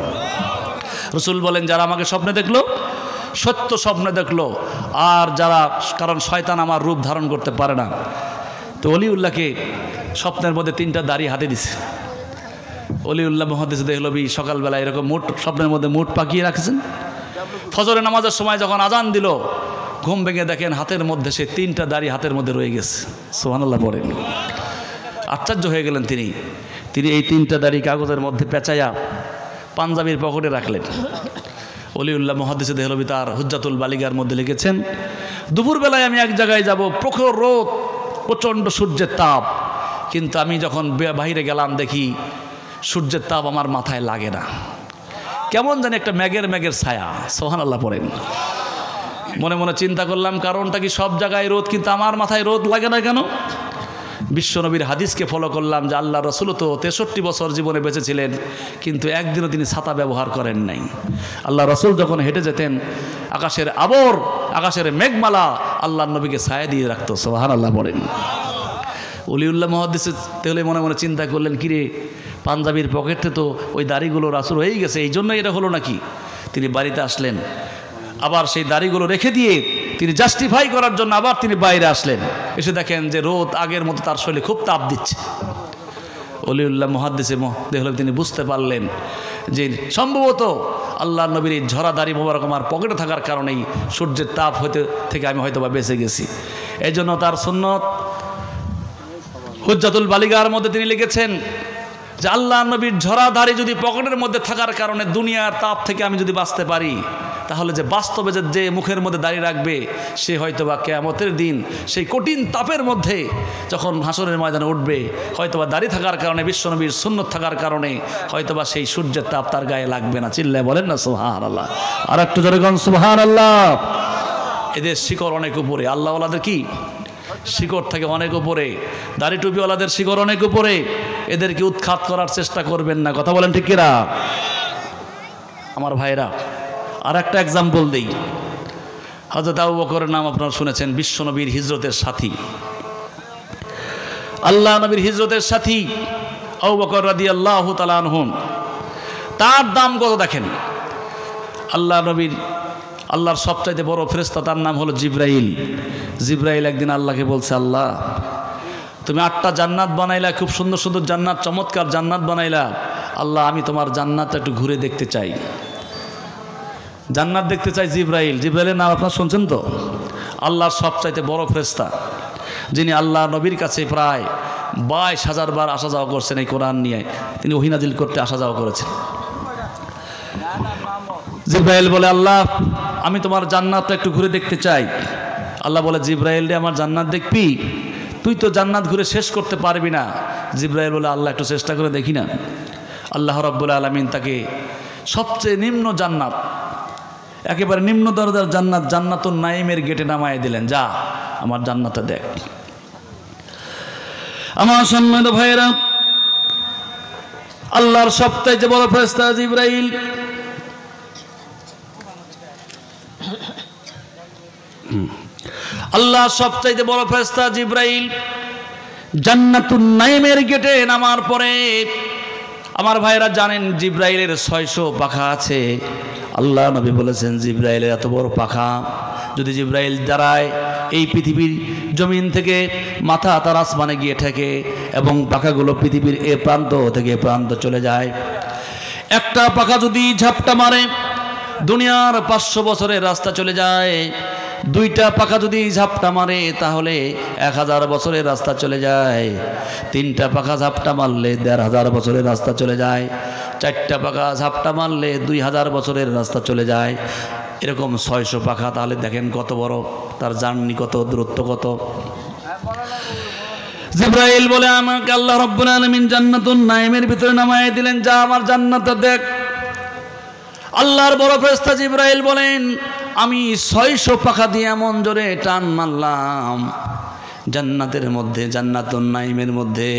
S1: রাসূল বলেন, যারা আমাকে স্বপ্নে দেখলো সত্য স্বপ্নে দেখলো, আর যারা, কারণ শয়তান আমার রূপ ধারণ করতে পারে না। তো ওলিউল্লাহকে স্বপ্নের মধ্যে 3টা দাড়ি হাতে দিছে। ওলিউল্লাহ মুহাদ্দিস দেহলভী সকালবেলা এরকম মুঠ স্বপ্নের মধ্যে মুঠ পাকিয়ে রাখছেন। ফজরের নামাজের সময় যখন আজান দিল, ঘুম ভেঙে দেখেন হাতের মধ্যে সে 3টা দাড়ি হাতের মধ্যে রয়ে গেছে। সুবহানাল্লাহ পড়েন। আশ্চর্য হয়ে গেলেন তিনি। এই 3টা দাড়ি কাগজের মধ্যে পেঁচাইয়া পাঞ্জাবির পকেটে রাখলেন। ওলিউল্লাহ মুহাদ্দিস দেহলভী তার হুজ্জাতুল বালিগার মধ্যে লিখেছেন, দুপুরবেলায় আমি এক জায়গায় যাব, প্রখর রোদ, প্রচণ্ড সূর্যের তাপ, কিন্তু আমি যখন বাইরে গেলাম দেখি সূর্যের তাপ আমার মাথায় লাগে না, কেমন জানি একটা মেঘের ছায়া। সুবহানাল্লাহ পড়েন। মনে মনে চিন্তা করলাম, কারণটা কি? সব জায়গায় রোদ, কিন্তু আমার মাথায় রোদ লাগে না কেন? বিশ্বনবীর হাদিসকে ফলো করলাম যে আল্লাহ রাসূল তো 63 বছর জীবনে বেঁচে ছিলেন, কিন্তু একদিনও তিনি ছাতা ব্যবহার করেন নাই। আল্লাহ রাসূল যখন হেঁটে যেতেন, আকাশের আবর, আকাশের মেঘমালা আল্লাহর নবীকে ছায়া দিয়ে রাখতো। সুবহানাল্লাহ পড়েন। ওলিউল্লাহ মুহাদ্দিস তাহলে মনে মনে চিন্তা করলেন, কিরে পাঞ্জাবির পকেটে তো ওই দাড়িগুলো রাসূল হয়েই গেছে, এই জন্যই এটা হলো নাকি? তিনি বাড়িতে আসলেন, আবার সেই দাড়িগুলো রেখে দিয়ে তিনি জাস্টিফাই করার জন্য আবার তিনি বাইরে আসলেন। এসে দেখেন যে রোদ আগের মতো তার শরীরে খুব তাপ দিচ্ছে। ওলিউল্লাহ মুহাদ্দিসে দেখলেন তিনি বুঝতে পারলেন যে সম্ভবত আল্লাহ নবীর এই ঝরা দাড়ি মোবারক আমার পকেটে থাকার কারণেই সূর্যের তাপ থেকে আমি হয়তো বা বেঁচে গেছি। এই জন্য তার সুন্নত হুজ্জাতুল বালিগার মধ্যে তিনি লিখেছেন যে আল্লাহ নবীর ঝরা দাড়ি যদি পকেটের মধ্যে থাকার কারণে দুনিয়ার তাপ থেকে আমি যদি বাঁচতে পারি, তাহলে যে বাস্তবে যে মুখের মধ্যে দাড়ি রাখবে সে হয়তোবা কিয়ামতের দিন সেই কঠিন তাপের মধ্যে যখন হাসরের ময়দানে উঠবে, হয়তোবা দাড়ি থাকার কারণে, বিশ্বনবীর সুন্নত থাকার কারণে হয়তোবা সেই সূর্যের তাপ তার গায়ে লাগবে না। চিল্লায় বলেন না সুবহানাল্লাহ। আর একটু জোরে বলেন সুবহানাল্লাহ। এদের শিকড় অনেক উপরে, আল্লাহওয়ালাদের কি শিকড় থেকে অনেক উপরে, দাড়ি টুপিওয়ালাদের শিকড় অনেক উপরে। এদেরকে উৎখাত করার চেষ্টা করবেন না, কথা বলেন ঠিক কিনা আমার ভাইরা। আর একটা এক্সাম্পল দেই। হযরত আবু বকরের নাম আপনারা শুনেছেন, বিশ্বনবীর হিজরতের সাথী, আল্লাহ নবীর হিজরতের সাথী আবু বকর রাদিয়াল্লাহু তাআলা আনহু। তার দাম কত দেখেন। আল্লাহর সবচাইতে বড় ফেরেশতা, তার নাম হলো জিবরাইল। জিবরাইল একদিন আল্লাহকে বলছে, আল্লাহ তুমি 8টা জান্নাত বানাইলা, খুব সুন্দর সুন্দর জান্নাত, চমৎকার জান্নাত বানাইলা। আল্লাহ আমি তোমার জান্নাতটা একটু ঘুরে দেখতে চাই, জান্নাত দেখতে চাই। জিবরাইলের নাম আপনারা শুনছেন তো? আল্লাহর সবচাইতে বড় ফেরেশতা, যিনি আল্লাহ নবীর কাছে প্রায় 22,000 বার আসা যাওয়া করছেন। এই কোরআন নিয়ে তিনি ওহী নাজিল করতে আসা যাওয়া করেছেন। জিবরাইল বলে, আল্লাহ আমি তোমার জান্নাতটা একটু ঘুরে দেখতে চাই। আল্লাহ বলে, জিবরাইল রে আমার জান্নাত দেখবি? তুই তো জান্নাত ঘুরে শেষ করতে পারবি না। জিবরাইল বলে, আল্লাহ একটু চেষ্টা করে দেখি না। আল্লাহ রাব্বুল আলামিন তাকে সবচেয়ে নিম্ন জান্নাত, একেবারে নিম্ন দরজার জান্নাত, জান্নাতুন নাঈমের গেটে নামায় দিলেন, যা আমার জান্নাতটা দেখ। আমার সম্মানিত ভাইয়েরা, আল্লাহর সবচাইতে বড় ফেরেশতা জিবরাইল। আল্লাহ সবচাইতে বড় ফেরেশতা জিবরাইল জান্নাতুন নাঈমের গেটে নামার পরে আমার ভাইরা জানেন জিবরাইলের 600 পাখা আছে। আল্লাহ নবী বলেছেন জিবরাইলের এত বড় পাখা, যদি জিবরাইল দাঁড়ায় এই পৃথিবীর জমিন থেকে মাথা তার আসমানে গিয়ে ঠেকে এবং পাখাগুলো পৃথিবীর এ প্রান্ত থেকে এ প্রান্ত চলে যায়। একটা পাখা যদি ঝাপটা মারে দুনিয়ার 500 বছরের রাস্তা চলে যায়। 2টা পাখা যদি ঝাপটা মারে তাহলে 1000 বছরের রাস্তা চলে যায়। 3টা পাখা ঝাপটা মারলে 1500 বছরের রাস্তা চলে যায়। 4টা পাখা ঝাপটা মারলে 2000 বছরের রাস্তা চলে যায়। এরকম 600 পাখা, তাহলে দেখেন কত বড় তার জার্নি, কত দূরত্ব কত। জিবরাইল বলে, আমাকে আল্লাহ রাব্বুল আলামিন জান্নাতুন নাঈমের ভিতরে নামায় দিলেন, যা আমার জান্নাতটা দেখ। আল্লাহর বড় ফেরেশতা জিবরাইল বলেন, আমি 600 পাখা দিয়ে এমন জোরে টান মারলাম জান্নাতের মধ্যে, জান্নাতুন নাঈমের মধ্যে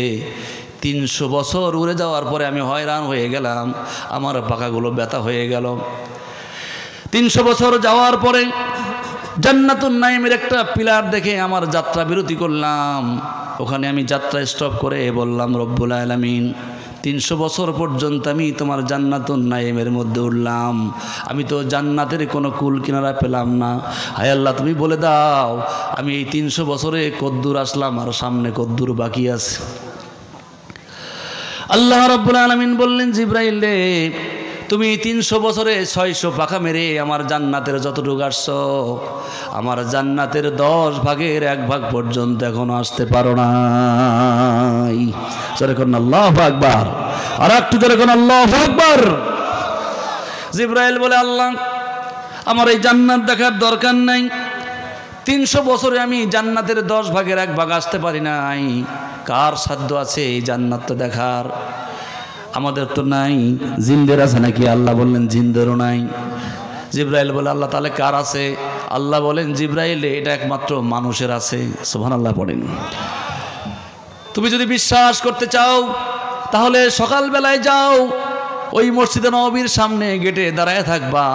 S1: 300 বছর উড়ে যাওয়ার পরে আমি হয়রান হয়ে গেলাম, আমার পাখাগুলো ব্যথা হয়ে গেল। 300 বছর যাওয়ার পরে জান্নাতুন নাঈমের একটা পিলার দেখে আমার যাত্রা বিরতি করলাম। ওখানে আমি যাত্রা স্টপ করে বললাম, রব্বুল আলামিন 300 বছর পর্যন্ত আমি তোমার জান্নাতুন নাঈমের মধ্যে উঠলাম, আমি তো জান্নাতের কোনো কুল কিনারা পেলাম না। হায় আল্লাহ তুমি বলে দাও আমি এই 300 বছরে কদ্দুর আসলাম আর সামনে কদ্দুর বাকি আছে। আল্লাহ রাব্বুল আলামিন বললেন, জিবরাইল রে তুমি 300 বছরে 600 পাখা মেরে আমার জান্নাতের যতটুকু আসছো, আমার জান্নাতের 10 ভাগের 1 ভাগ পর্যন্ত এখনো আসতে পারো নাই। জোরে করুন আল্লাহু আকবার। আর একটু জোরে করুন আল্লাহু আকবার। জিবরাইল বলে, আল্লাহ আমার এই জান্নাত দেখার দরকার নাই। 300 বছরে আমি জান্নাতের 10 ভাগের 1 ভাগ আসতে পারি নাই। কার সাধ্য আছে এই জান্নাতটা দেখার? আমাদের তো নাই, জিনদের আছে নাকি? আল্লাহ বললেন জিনদেরও নাই। জিবরাইল বলে, আল্লাহ তাহলে কার আছে? আল্লাহ বলেন, জিবরাইল এটা একমাত্র মানুষের আছে। সুবহানাল্লাহ পড়েন। তুমি যদি বিশ্বাস করতে চাও তাহলে সকালবেলায় যাও, ওই মসজিদে নববীর সামনে গেটে দাঁড়ায় থাকবা।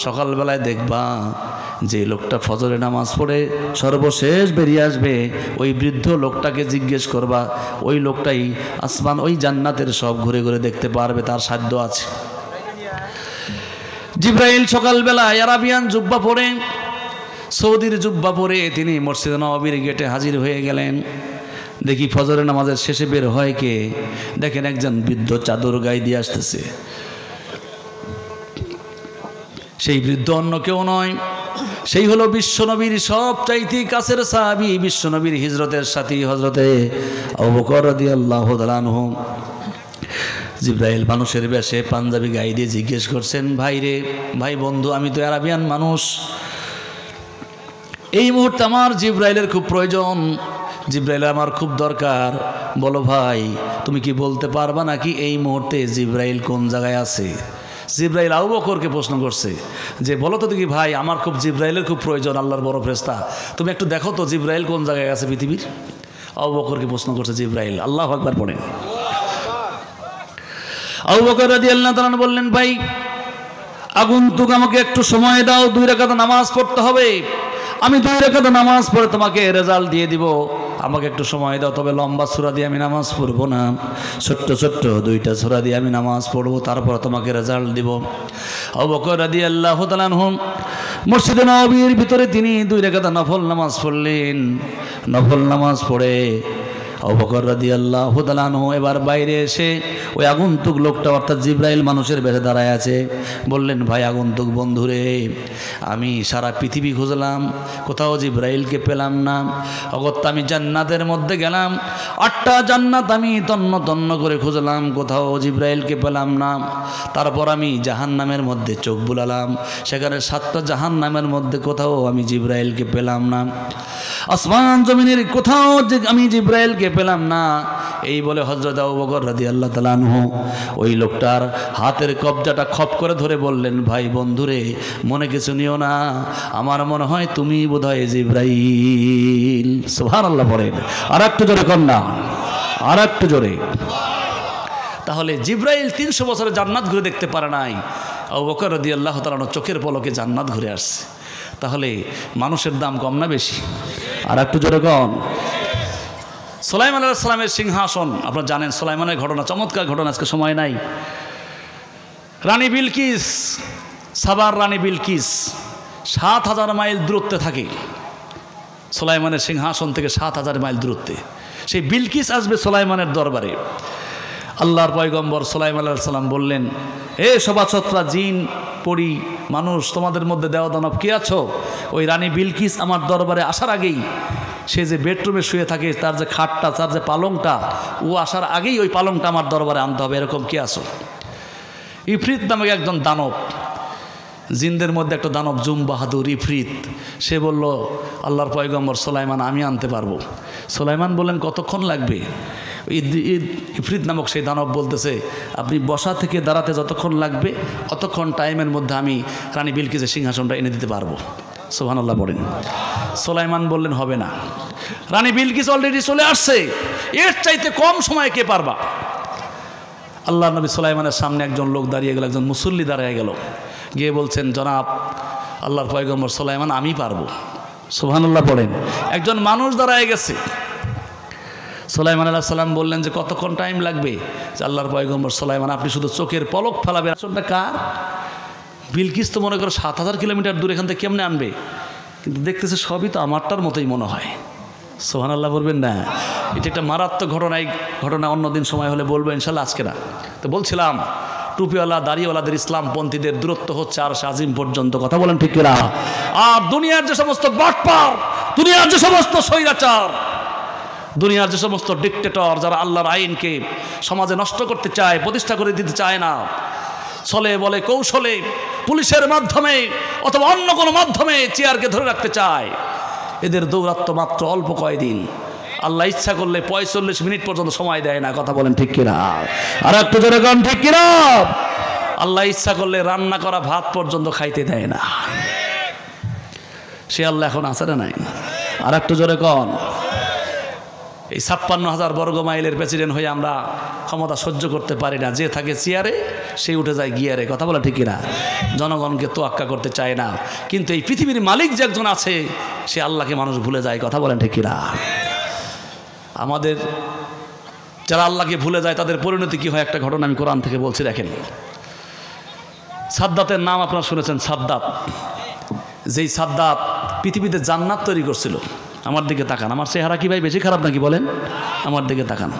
S1: সকালবেলায় দেখবা যে লোকটা ফজরে নামাজ পড়ে সর্বশেষ বেরিয়ে আসবে, ওই বৃদ্ধ লোকটাকে জিজ্ঞেস করবা, ওই লোকটাই আসমান ওই জান্নাতের সব ঘুরে ঘুরে দেখতে পারবে, তার সাধ্য আছে। জিবরাইল সকালবেলায় আরাবিয়ান জুব্বা পরে, সৌদির জুব্বা পরে তিনি মসজিদে নববীর গেটে হাজির হয়ে গেলেন। দেখি ফজরের নামাজের শেষে বের হয় কে, দেখেন একজন বৃদ্ধ চাদর গায়ে দিয়ে আসতেছে। সেই বৃদ্ধ অন্য কেউ নয়, সেই হলো বিশ্বনবীর সবচাইতে কাছের সাহাবী, বিশ্বনবীর হিজরতের সাথী হযরতে আবু বকর রাদিয়াল্লাহু তাআলা আনহু। জিব্রাইল মানুষের বেশে পাঞ্জাবি গায়ে দিয়ে জিজ্ঞেস করছেন, ভাই রে, ভাই বন্ধু, আমি তো আরাবিয়ান মানুষ, এই মুহূর্তে আমার জিব্রাইলের খুব প্রয়োজন, জিব্রাইল আমার খুব দরকার, বলো ভাই তুমি কি বলতে পারবা নাকি এই মুহূর্তে জিব্রাইল কোন জায়গায় আছে? জিব্রাইল আবু বকরকে প্রশ্ন করছে যে বলো তো দেখি ভাই, আমার খুব জিব্রাইলের খুব প্রয়োজন, আল্লাহর বড় ফেরেশতা, তুমি একটু দেখো তো জিব্রাইল কোন জায়গায় আছে পৃথিবীর। আবু বকরকে প্রশ্ন করছে জিব্রাইল। আল্লাহু আকবার পড়েন। আবু বকর রাদিয়াল্লাহু তাআলা বললেন, ভাই আগন্তুক আমাকে একটু সময় দাও, 2 রাকাত নামাজ পড়তে হবে, আমি 2 রাকাত নামাজ পড়ে তোমাকে রেজাল্ট দিয়ে দিব, আমাকে একটু সময় দাও। তবে লম্বা সূরা দিয়ে আমি নামাজ পড়বো না, ছোট্ট ছোট্ট 2টা সূরা দিয়ে আমি নামাজ পড়বো, তারপর তোমাকে রেজাল্ট দিব। আবু বকর রাদিয়াল্লাহু তাআলা আনহু মসজিদে নববীর ভিতরে তিনি 2 রাকাত নফল নামাজ পড়লেন। নফল নামাজ পড়ে আবু বকর রাদিয়াল্লাহু তাআলা আনহু এবার বাইরে এসে ওই আগন্তুক লোকটা অর্থাৎ জিব্রাইল মানুষের বেশে দাঁড়ায় আছে, বললেন, ভাই আগন্তুক বন্ধুরে, আমি সারা পৃথিবী খুঁজলাম, কোথাও জিব্রাইলকে পেলাম না। অগত্যা আমি জান্নাতের মধ্যে গেলাম, 8টা জান্নাত আমি তন্ন তন্ন করে খুঁজলাম, কোথাও জিব্রাইলকে পেলাম না। তারপর আমি জাহান্নামের মধ্যে চোখ বুলালাম, সেখানে 7টা জাহান্নামের মধ্যে কোথাও আমি জিব্রাইলকে পেলাম না। আসমান জমিনের কোথাও যে আমি জিব্রাইলকে পেলাম না। এই বলে হযরত আবু বকর রাদিয়াল্লাহু তাআলা আনহু ওই লোকটার হাতের কবজাটা খপ করে ধরে বললেন, ভাই বন্ধুরে, মনে কিছু নিও না, আমার মনে হয় তুমি বোধহয় জিব্রাইল। সুবহানাল্লাহ পড়েন, আর একটু জোরে কর না, আর একটু জোরে। তাহলে জিব্রাইল 300 বছরে জান্নাত ঘুরে দেখতে পারে নাই, আবু বকর রাদিয়াল্লাহু তাআলা চোখের পলকে জান্নাত ঘুরে আসছে। তাহলে মানুষের দাম কম না বেশি? আর একটু জোরে কন। সুলাইমান আলাইহিস সালামের সিংহাসন আপনারা জানেন, সুলাইমানের ঘটনা চমৎকার ঘটনা, আজকে সময় নাই। রানী বিলকিস, সাবার রানী বিলকিস 7000 মাইল দূরত্বে থাকে, সুলাইমানের সিংহাসন থেকে 7000 মাইল দূরত্বে। সেই বিলকিস আসবে সুলাইমানের দরবারে। আল্লাহর পয়গম্বর সুলাইমান আলাইহিস সালাম বললেন, এ সভাসদরা, জিন, পরি, মানুষ, তোমাদের মধ্যে দেওয়া দানব কে আছো? ওই রানী বিলকিস আমার দরবারে আসার আগেই, সে যে বেডরুমে শুয়ে থাকে, তার যে খাটটা, তার যে পালংটা, ও আসার আগেই ওই পালংটা আমার দরবারে আনতে হবে, এরকম কে আছো? ইফরিত নামক একজন দানব, জিনদের মধ্যে একটা দানব, জুম বাহাদুর ইফরিত, সে বলল, আল্লাহর পয়গম্বর সুলাইমান, আমি আনতে পারবো। সুলাইমান বললেন, কতক্ষণ লাগবে? ইফরিত নামক সেই দানব বলতেছে, আপনি বসা থেকে দাঁড়াতে যতক্ষণ লাগবে অতক্ষণ টাইমের মধ্যে আমি রানী বিলকিসের সিংহাসনটা এনে দিতে পারবো। সুবহানাল্লাহ পড়েন। সুলাইমান বললেন, হবে না, রানী বিলকিস অলরেডি চলে আসছে, এর চাইতে কম সময়ে কে পারবা? আল্লাহ নবী সুলাইমানের সামনে একজন লোক দাঁড়িয়ে গেল, একজন মুসল্লি দাঁড়িয়ে গেল, গিয়ে বলছেন, জনাব আল্লাহর পয়গম্বর সুলাইমান, আমি পারবো। সুবহানাল্লাহ পড়েন। একজন মানুষ দাঁড়ায় গেছে। সুলাইমান আলাইহিস সালাম বললেন যে কতক্ষণ টাইম লাগবে? যে আল্লাহর পয়গম্বর সুলাইমান, আপনি শুধু চোখের পলক ফেলাবেন। আসলটা কার? বিলকিস তো মনে করো 7000 কিলোমিটার দূর, এখান থেকে কেমনে আনবে? কিন্তু দেখতেছে সবই তো আমারটার মতোই মনে হয়। সুবহানাল্লাহ বলবেন না? এটা একটা মারাত্মক ঘটনা। এই ঘটনা অন্যদিন সময় হলে বলবো ইনশাল্লাহ, আজকে না। তো বলছিলাম, টুপিওয়ালা দাড়িওয়ালাদের ইসলামপন্থীদের দূরত্ব হচ্ছে আরশ আজিম পর্যন্ত। কথা বলেন ঠিক কিনা? আর দুনিয়ার যে সমস্ত বাটপার, দুনিয়ার যে সমস্ত স্বৈরাচার, দুনিয়ার যে সমস্ত ডিক্টেটর, যারা আল্লাহর আইনকে সমাজে নষ্ট করতে চায়, প্রতিষ্ঠা করে দিতে চায় না, ছলে বলে কৌশলে পুলিশের মাধ্যমে অথবা অন্য কোনো মাধ্যমে চেয়ারকে ধরে রাখতে চায়, এদের দৌরাত্ম্য মাত্র অল্প কয়দিন। আল্লাহ ইচ্ছা করলে 45 মিনিট পর্যন্ত সময় দেয় না। কথা বলেন ঠিক কিনা? আর একটু জোরে বলেন ঠিক কিনা? আল্লাহ ইচ্ছা করলে রান্না করা ভাত পর্যন্ত খাইতে দেয় না। সে আল্লাহ এখন আছে না নাই? আর একটু জোরে কন। এই 56,000 বর্গ মাইলের প্রেসিডেন্ট হয়ে আমরা ক্ষমতা সহ্য করতে পারি না। যে থাকে চেয়ারে, সে উঠে যায় গিয়ারে। কথা বলা ঠিক কিনা? জনগণকে তোয়াক্কা করতে চায় না। কিন্তু এই পৃথিবীর মালিক যে একজন আছে, সে আল্লাহকে মানুষ ভুলে যায়। কথা বলেন ঠিক কিনা? আমাদের যারা আল্লাহকে ভুলে যায় তাদের পরিণতি কি হয়, একটা ঘটনা আমি কোরআন থেকে বলছি, দেখেন। সাদ্দাতের নাম আপনারা শুনেছেন, সাদ্দাত। যেই সাদ্দাত পৃথিবীতে জান্নাত তৈরি করছিল, আমার দিকে তাকান, আমার চেহারা কি ভাই বেশি খারাপ নাকি বলেন? আমার দিকে তাকান।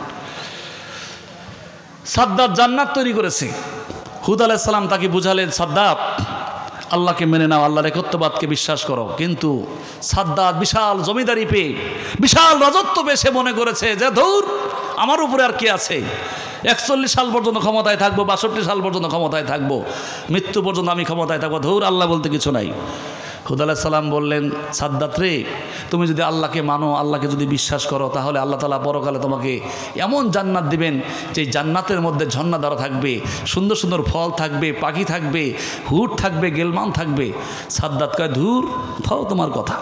S1: সাদ্দাত জান্নাত তৈরি করেছে। হুদ আলাইহিস সালাম তাকে বুঝালেন, সাদ্দাত আল্লাহকে মেনে নাও, আল্লাহর একত্ববাদকে বিশ্বাস করো। কিন্তু সাদ্দাত বিশাল জমিদারি পেয়ে, বিশাল রাজত্ব পেয়ে সে মনে করেছে যে ধুর, আমার উপরে আর কে আছে, 41 সাল পর্যন্ত ক্ষমতায় থাকবো, 62 সাল পর্যন্ত ক্ষমতায় থাকবো, মৃত্যু পর্যন্ত আমি ক্ষমতায় থাকবো, ধুর আল্লাহ বলতে কিছু নাই। হুদ আলাইহিস সালাম বললেন, সাদ্দাত রে, তুমি যদি আল্লাহকে মানো, আল্লাহকে যদি বিশ্বাস করো, তাহলে আল্লাহ তাআলা পরকালে তোমাকে এমন জান্নাত দিবেন যে জান্নাতের মধ্যে ঝর্ণাধারা থাকবে, সুন্দর সুন্দর ফল থাকবে, পাখি থাকবে, হুট থাকবে, গেলমান থাকবে। সাদ্দাত কয়, ধুর ফাও তোমার কথা,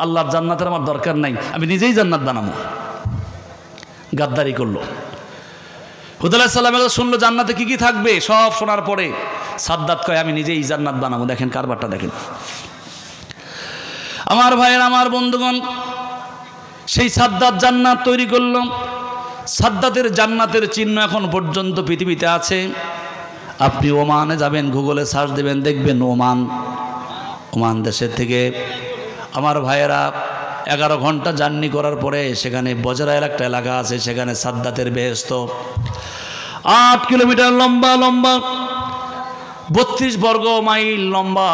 S1: আল্লাহর জান্নাতের আমার দরকার নাই, আমি নিজেই জান্নাত বানাবো। গাদ্দারি করলো। হুদ আলাইহিস সালাম শুনলো জান্নাতে কি কি থাকবে, সব শোনার পরে সাদ্দাত কয়, আমি নিজেই জান্নাত বানাবো। দেখেন কারবারটা দেখেন। আমার ভাইয়ের, আমার বন্ধুগণ, সেই সাদ্দাত জান্নাত তৈরি করলো। সাদ্দাতের জান্নাতের চিহ্ন এখন পর্যন্ত পৃথিবীতে আছে। আপনি ওমানে যাবেন, গুগলে সার্চ দেবেন, দেখবেন ওমান দেশের থেকে আমার ভাইয়েরা 11 ঘন্টা জার্নি করার পরে সেখানে বজরাইল একটা এলাকা আছে, সেখানে সাদ্দাতের বেহেশত। 8 কিলোমিটার লম্বা, 32 বর্গ মাইল লম্বা,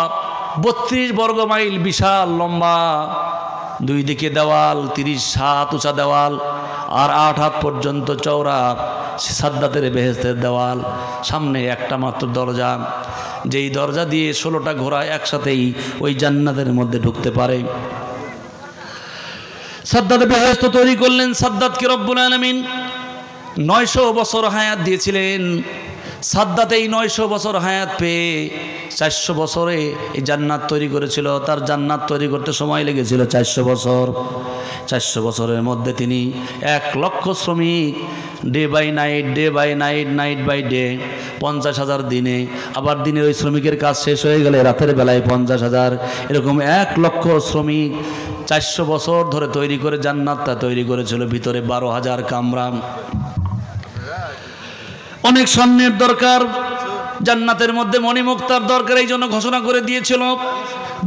S1: 32 বর্গ মাইল বিশাল লম্বা, 2 দিকে দেওয়াল, 30 হাত উঁচা দেওয়াল, আর 8 হাত পর্যন্ত চওড়া সাদ্দাতের বেহেশতের দেওয়াল। সামনে একটা মাত্র দরজা, যেই দরজা দিয়ে 16টা ঘোড়া একসাথেই ওই জান্নাতের মধ্যে ঢুকতে পারে। সাদ্দাতের বেহেশত তৈরি করলেন। সাদ্দাতকে রব্বুল আলামিন 900 বছর হায়াত দিয়েছিলেন। সাদ্দাত এই 900 বছর হায়াত পেয়ে 400 বছরে এই জান্নাত তৈরি করেছিল। তার জান্নাত তৈরি করতে সময় লেগেছিল 400 বছর। 400 বছরের মধ্যে তিনি 1 লক্ষ শ্রমিক, day by night, night by day, 50,000 দিনে, আবার দিনে ওই শ্রমিকের কাজ শেষ হয়ে গেলে রাতের বেলায় 50,000, এরকম 1 লক্ষ শ্রমিক 400 বছর ধরে তৈরি করে জান্নাতটা তৈরি করেছিল। ভিতরে 12,000 কামরা। অনেক স্বর্ণের দরকার, জান্নাতের মধ্যে মণিমুক্তার দরকার, এই জন্য ঘোষণা করে দিয়েছিল,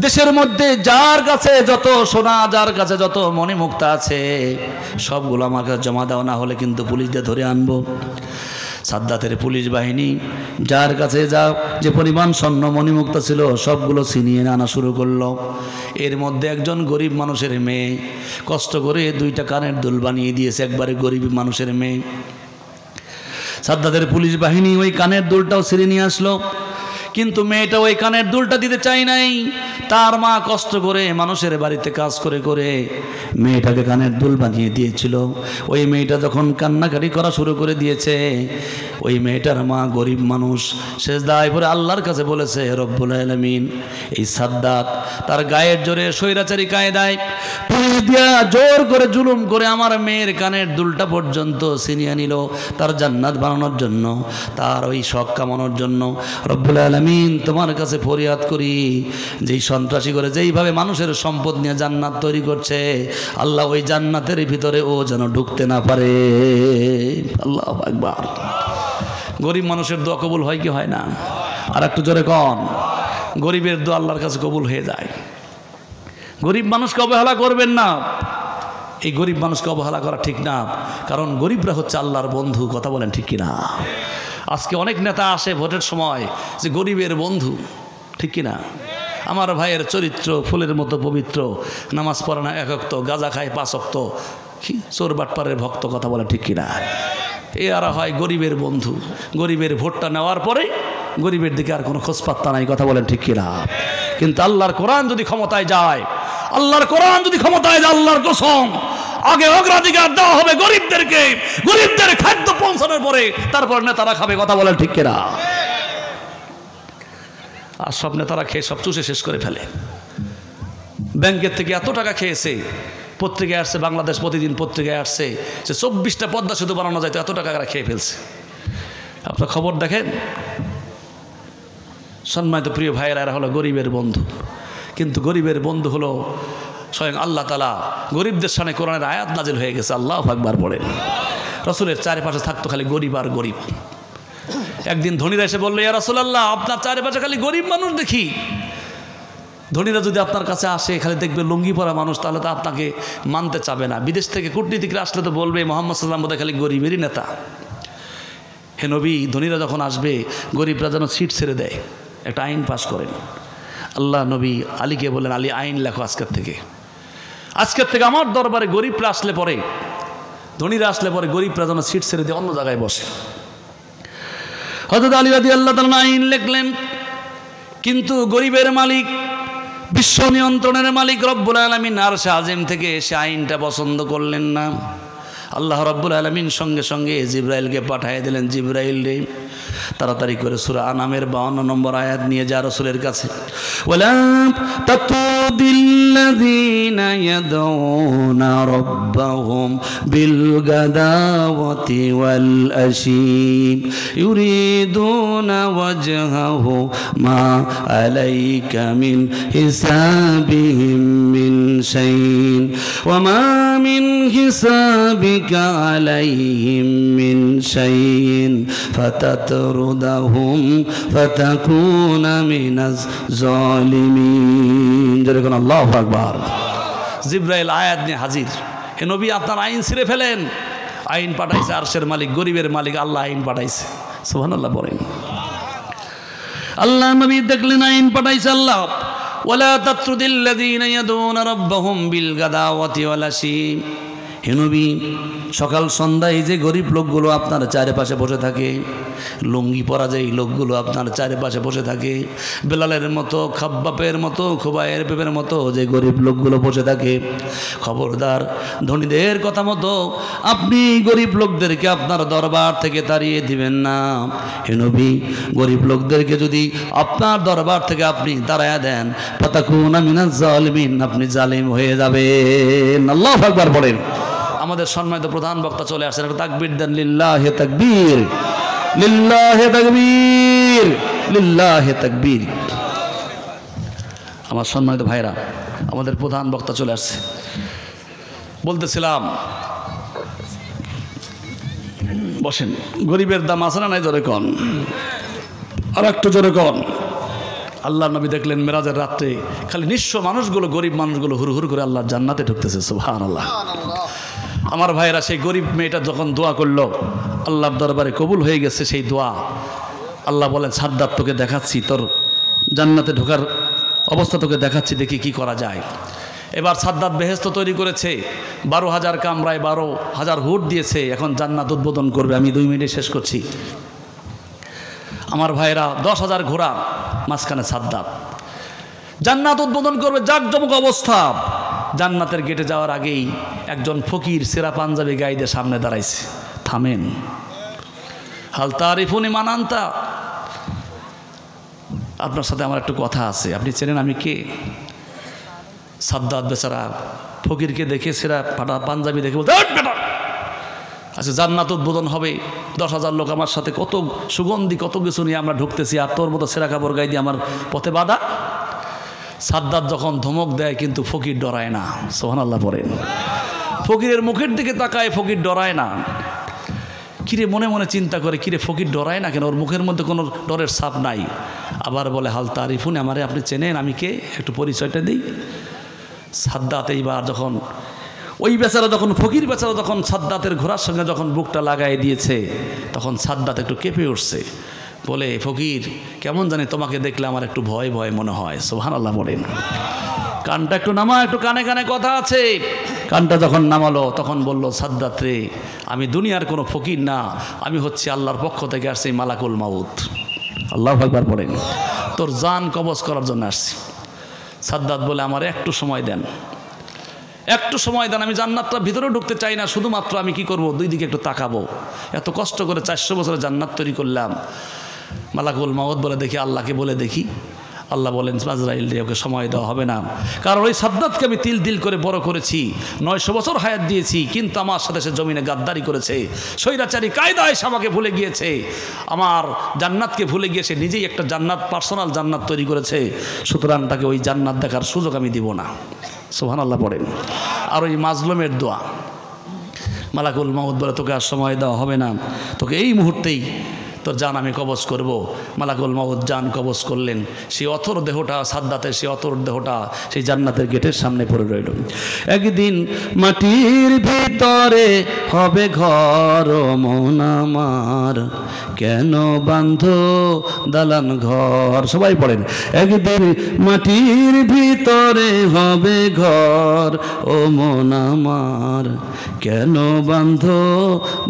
S1: দেশের মধ্যে যার কাছে যত সোনা, যার কাছে যত মণিমুক্তা আছে, সবগুলো আমার কাছে জমা দাও, না হলে কিন্তু পুলিশ দিয়ে ধরে আনবো। সাদ্দাতের পুলিশ বাহিনী যার কাছে যে পরিমাণ স্বর্ণ মণিমুক্তা ছিল সবগুলো ছিনিয়ে আনা শুরু করলো। এর মধ্যে একজন গরিব মানুষের মেয়ে কষ্ট করে 2টা কানের দুল বানিয়ে দিয়েছে, একবারে গরিব মানুষের মেয়ে। সাদ্দাতের পুলিশ বাহিনী ওই কানের দুলটাও ছিঁড়ে নিয়ে আসলো, কিন্তু মেয়েটা ওই কানের দুলটা দিতে চাই নাই। তার মা কষ্ট করে মানুষের বাড়িতে কাজ করে করে মেয়েটাকে কানের দুল বানিয়ে দিয়েছিল। ওই মেয়েটা যখন কান্নাকাটি করা শুরু করে দিয়েছে, ওই মেয়েটার মা গরিব মানুষ, সেজদায় পড়ে আল্লাহর কাছে বলেছে, রব্বুল আলামিন, এই সাদ্দাত তার গায়ের জোরে স্বৈরাচারী কায়দায় পুলিশ দিয়া জোর করে জুলুম করে আমার মেয়ের কানের দুলটা পর্যন্ত ছিনিয়ে নিল তার জান্নাত বানানোর জন্য, তার ওই শখ কামানোর জন্য। রব্বুল আলামিন, তোমার কাছে ফরিয়াদ করি, যেই সন্ত্রাসী করে যেইভাবে মানুষের সম্পদ নিয়ে জান্নাত তৈরি করছে, আল্লাহ ওই জান্নাতের ভিতরে ও যেন ঢুকতে না পারে। আল্লাহু আকবার। গরিব মানুষের দোয়া কবুল হয় কি হয় না? আর একটু জোরে কন। গরিবের দোয়া আল্লাহর কাছে কবুল হয়ে যায়। গরিব মানুষকে অবহেলা করবেন না। এই গরিব মানুষকে অবহেলা করা ঠিক না, কারণ গরিবরা হচ্ছে আল্লাহর বন্ধু। কথা বলেন ঠিক কিনা? আজকে অনেক নেতা আসে ভোটের সময় যে গরিবের বন্ধু, ঠিক কিনা? আমার ভাইয়ের চরিত্র ফুলের মতো পবিত্র, নামাজ পড়ে না 1 ওয়াক্ত, গাঁজা খায় 5 ওয়াক্ত, চোর বাটপারের ভক্ত। কথা বলে ঠিক কিনা? এরা হয় গরিবের বন্ধু। গরিবের ভোটটা নেওয়ার পরে গরিবের দিকে আর কোনো খোঁজপাত্তা নাই। কথা বলেন ঠিক কিনা? কিন্তু আল্লাহর কোরআন যদি ক্ষমতায় যায়, আল্লাহর কোরআন যদি ক্ষমতায় যায়, আল্লাহর কসম, আগে অগ্রাধিকার দেওয়া হবে গরিবদেরকে। গরিবদের খাদ্য পৌঁছানোর পরে তারপর নেতারা খাবে। কথা বলেন ঠিক কিনা? আর সব নেতারা খেয়ে সব চুষে শেষ করে ফেলে। ব্যাংকের থেকে এত টাকা খেয়েছে, পত্রিকায় আসছে, বাংলাদেশ প্রতিদিন পত্রিকায় আসছে যে 24টা পদ্মা সেতু বানানো যায়, তো এত টাকা খেয়ে ফেলছে। আপনার খবর দেখেন। সম্মানিত প্রিয় ভাইয়েরা, এরা হলো গরিবের বন্ধু। কিন্তু গরিবের বন্ধু হলো স্বয়ং আল্লাহ তাআলা। গরিবদের সামনে কোরআনের আয়াত নাজিল হয়ে গেছে, আল্লাহু আকবার বলেন। রাসূলের চারপাশে থাকতো খালি গরিব আর গরিব। একদিন ধনীরা এসে বললো, ইয়া রাসূলুল্লাহ, আপনার চারপাশে খালি গরিব মানুষ দেখি। ধনীরা যদি আপনার কাছে আসে খালি দেখবে লুঙ্গি পরা মানুষ, তাহলে তো আপনাকে মানতে চাবে না। বিদেশ থেকে কূটনীতিকরা আসলে তো বলবে মোহাম্মদ সাল্লাম বোধহয় খালি গরিবেরই নেতা। হে নবী, ধনীরা যখন আসবে গরিবরা যেন সিট ছেড়ে দেয়, একটা আইন পাশ করেন। আল্লাহ নবী আলীকে বলেন, আলী আইন লেখো আজকের থেকে আমার দরবারে গরিবরা আসলে পরে, ধনীরা আসলে পরে গরিবরা যেন সিট ছেড়ে দিয়ে অন্য জায়গায় বসে। হযরত আলী রাদিয়াল্লাহু তাআলা আইন লিখলেন, কিন্তু গরিবের মালিক, বিশ্ব নিয়ন্ত্রণের মালিক রব্বুল আলামিন আরশে আজিম থেকে সে আইনটা পছন্দ করলেন না। আল্লাহ রব্বুল আলামিন সঙ্গে সঙ্গে জিবরাইলকে পাঠিয়ে দিলেন, জিবরাইল রে তাড়াতাড়ি করে সূরা আনামের 52 নম্বর আয়াত নিয়ে যা রাসূলের কাছে। ওয়ালা তাতুদিল্লাযীনা ইয়াদউনা রাব্বাহুম বিল গাদাওয়াতি ওয়াল আশী ইউরিদুনা ওয়াজহাহু মা আলাইকা মিন হিসাবিহিম মিন শাইইন ওয়া মা মিন হিসাবিকা আলাইহিম মিন শাইইন ফাতাতরুদাহুম ফাতাকুনা মিনাজ জালিমিন। যেরকম আল্লাহু আকবার। জিবরাইল আয়াত নিয়ে হাজির। হে নবী, আপনার আইন ছিঁড়ে ফেলেন। আইন পাঠাইছে আরশের মালিক, গরিবের মালিক আল্লাহ আইন পাঠাইছে। সুবহানাল্লাহ বলেন। আল্লাহ নবী দেখলেন আইন পাঠাইছে আল্লাহ। ওয়ালা তাতরুদিল্লাযীনা ইয়াদউনা রাব্বাহুম বিল গাদাওয়াতি ওয়াল আশী। হে নবী, সকাল সন্ধ্যায় যে গরিব লোকগুলো আপনার চারপাশে বসে থাকে, লুঙ্গি পরা যে লোকগুলো আপনার চারপাশে বসে থাকে, বেলালের মতো, খাব্বাবের মতো, খুবাইয়ের পেপের মতো যে গরিব লোকগুলো বসে থাকে, খবরদার ধনীদের কথা মতো আপনি গরিব লোকদেরকে আপনার দরবার থেকে তাড়িয়ে দিবেন না। হে নবী, গরিব লোকদেরকে যদি আপনার দরবার থেকে আপনি তাড়ায়া দেন, ফাতাকুনা মিনাজ জালিমিন, আপনি জালিম হয়ে যাবেন। আল্লাহু আকবার বলেন। আমাদের সম্মানিত প্রধান বক্তা চলে আসেন, একটা তাকবীর দেন। লিল্লাহি তাকবীর, লিল্লাহি তাকবীর, লিল্লাহি তাকবীর। আমার সম্মানিত ভাইরা, আমাদের প্রধান বক্তা চলে আসছে। বলতেছিলাম, বসেন। গরিবের দাম আছে না নাই? জোরে কন, আর একটু জোরে কন। আল্লাহ নবী দেখলেন মেরাজের রাত্রে খালি নিঃস্ব মানুষগুলো, গরিব মানুষগুলো হুড় হুড় করে আল্লাহর জান্নাতে ঢুকতেছে। সুবহানাল্লাহ। আমার ভাইয়েরা, সেই গরিব মেয়েটা যখন দোয়া করলো, আল্লাহর দরবারে কবুল হয়ে গেছে সেই দোয়া। আল্লাহ বলেন, সাদ্দাত তোকে দেখাচ্ছি, তোর জান্নাতে ঢোকার অবস্থা তোকে দেখাচ্ছি, দেখি কি করা যায়। এবার সাদ্দাত বেহেশত তৈরি করেছে, 12,000 কামরায় 12,000 হুট দিয়েছে। এখন জান্নাত উদ্বোধন করবে। আমি 2 মিনিটে শেষ করছি। আমার ভাইয়েরা, 10,000 ঘোড়া, মাঝখানে সাদ্দাত জান্নাত উদ্বোধন করবে, জাকজমক অবস্থা। জান্নাতের গেটে যাওয়ার আগেই একজন ফকির সেরা পাঞ্জাবি গাইদের সামনে দাঁড়াইছে। থামেন, হাল তারিফুনি মান আনতা, আপনার সাথে আমার একটু কথা আছে, আপনি চেনেন আমি কে? সাদ্দাত বেচারা ফকিরকে দেখে, সেরা পাঞ্জাবি দেখে বলতে, আচ্ছা জান্নাত উদ্বোধন হবে, 10,000 লোক আমার সাথে, কত সুগন্ধি, কত কিছু নিয়ে আমরা ঢুকতেছি, আর তোর মতো সেরা কাপড় গায়ে দিয়ে আমার পথে বাধা। সাদ্দাত যখন ধমক দেয়, কিন্তু ফকির ডরায় না। সুবহানাল্লাহ পড়েন। ফকিরের মুখের দিকে তাকায়, ফকির ডরায় না। কিরে মনে মনে চিন্তা করে, কিরে ফকির ডরায় না কেন? ওর মুখের মধ্যে কোনো ডরের ছাপ নাই। আবার বলে, হাল তারিফুন, আমারে আপনি চেনেন, আমি কে? একটু পরিচয়টা দিই। সাদ্দাত এইবার যখন ওই বেচারা, যখন ফকির বেচারা যখন সাদ্দাতের ঘোড়ার সঙ্গে যখন বুকটা লাগাই দিয়েছে, তখন সাদ্দাত একটু কেঁপে উঠছে। বলে, ফকির কেমন জানি তোমাকে দেখলে আমার একটু ভয় ভয় মনে হয়। সুবহানাল্লাহ বলেন। কানটা একটু নামা, একটু কানে কানে কথা আছে। কানটা যখন নামালো, তখন বলল, সাদ্দাত রে, আমি দুনিয়ার কোনো ফকির না, আমি হচ্ছে আল্লাহর পক্ষ থেকে আসছি মালাকুল মাউত। আল্লাহু আকবার বলেন। তোর জান কবজ করার জন্য আসছি। সাদ্দাত বলে, আমার একটু সময় দেন, একটু সময় দেন, আমি জান্নাতটা ভিতরে ঢুকতে চাই না, শুধুমাত্র আমি কি করব, 2 দিকে একটু তাকাবো। এত কষ্ট করে 400 বছরে জান্নাত তৈরি করলাম। মালাকুল মাউত বলে, দেখি আল্লাহকে বলে দেখি। আল্লাহ বলেন, আজরাইল রে, ওকে সময় দেওয়া হবে না, কারণ ওই সাদ্দাতকে আমি তিল তিল করে বড় করেছি, 900 বছর হায়াত দিয়েছি, কিন্তু আমার সাথে সে জমিনে গাদ্দারি করেছে, স্বৈরাচারী কায়দায় আমাকে ভুলে গিয়েছে, আমার জান্নাতকে ভুলে গিয়ে সে নিজেই একটা জান্নাত, পার্সোনাল জান্নাত তৈরি করেছে। সুতরাং তাকে ওই জান্নাত দেখার সুযোগ আমি দিব না। সুবহানাল্লাহ পড়েন। আর ওই মাজলুমের দোয়া, মালাকুল মাউত বলে, তোকে আর সময় দেওয়া হবে না, তোকে এই মুহূর্তেই তোর জান আমি কবজ করব। মালাকুল মউত জান কবজ করলেন। সেই অথর দেহটা সাদ্দাতের, সেই অথর দেহটা সেই জান্নাতের গেটের সামনে পড়ে রইল। একদিন মাটির ভিতরে হবে ঘর মন আমার, কেন বান্ধ দালান ঘর। সবাই পড়েন, একদিন মাটির ভিতরে হবে ঘর ও মন আমার, কেন বান্ধ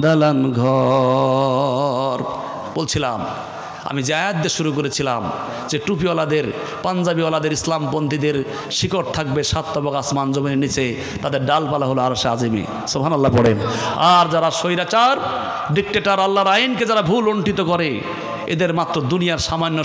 S1: দালান ঘর। বলছিলাম আমি যে আয়াত দিয়ে শুরু করেছিলাম যে টুপিওয়ালাদের, পাঞ্জাবিওয়ালাদের, ইসলামপন্থীদের শিকড় থাকবে 7 তবক আসমান জমিনের নিচে, তাদের ডালপালা হলো আরশে আজিমে। সুবহানাল্লাহ পড়েন। আর যারা স্বৈরাচার, ডিক্টেটর, আল্লাহর আইনকে যারা ভুল লণ্ঠিত করে, এদের মাত্র দুনিয়ার সামান্য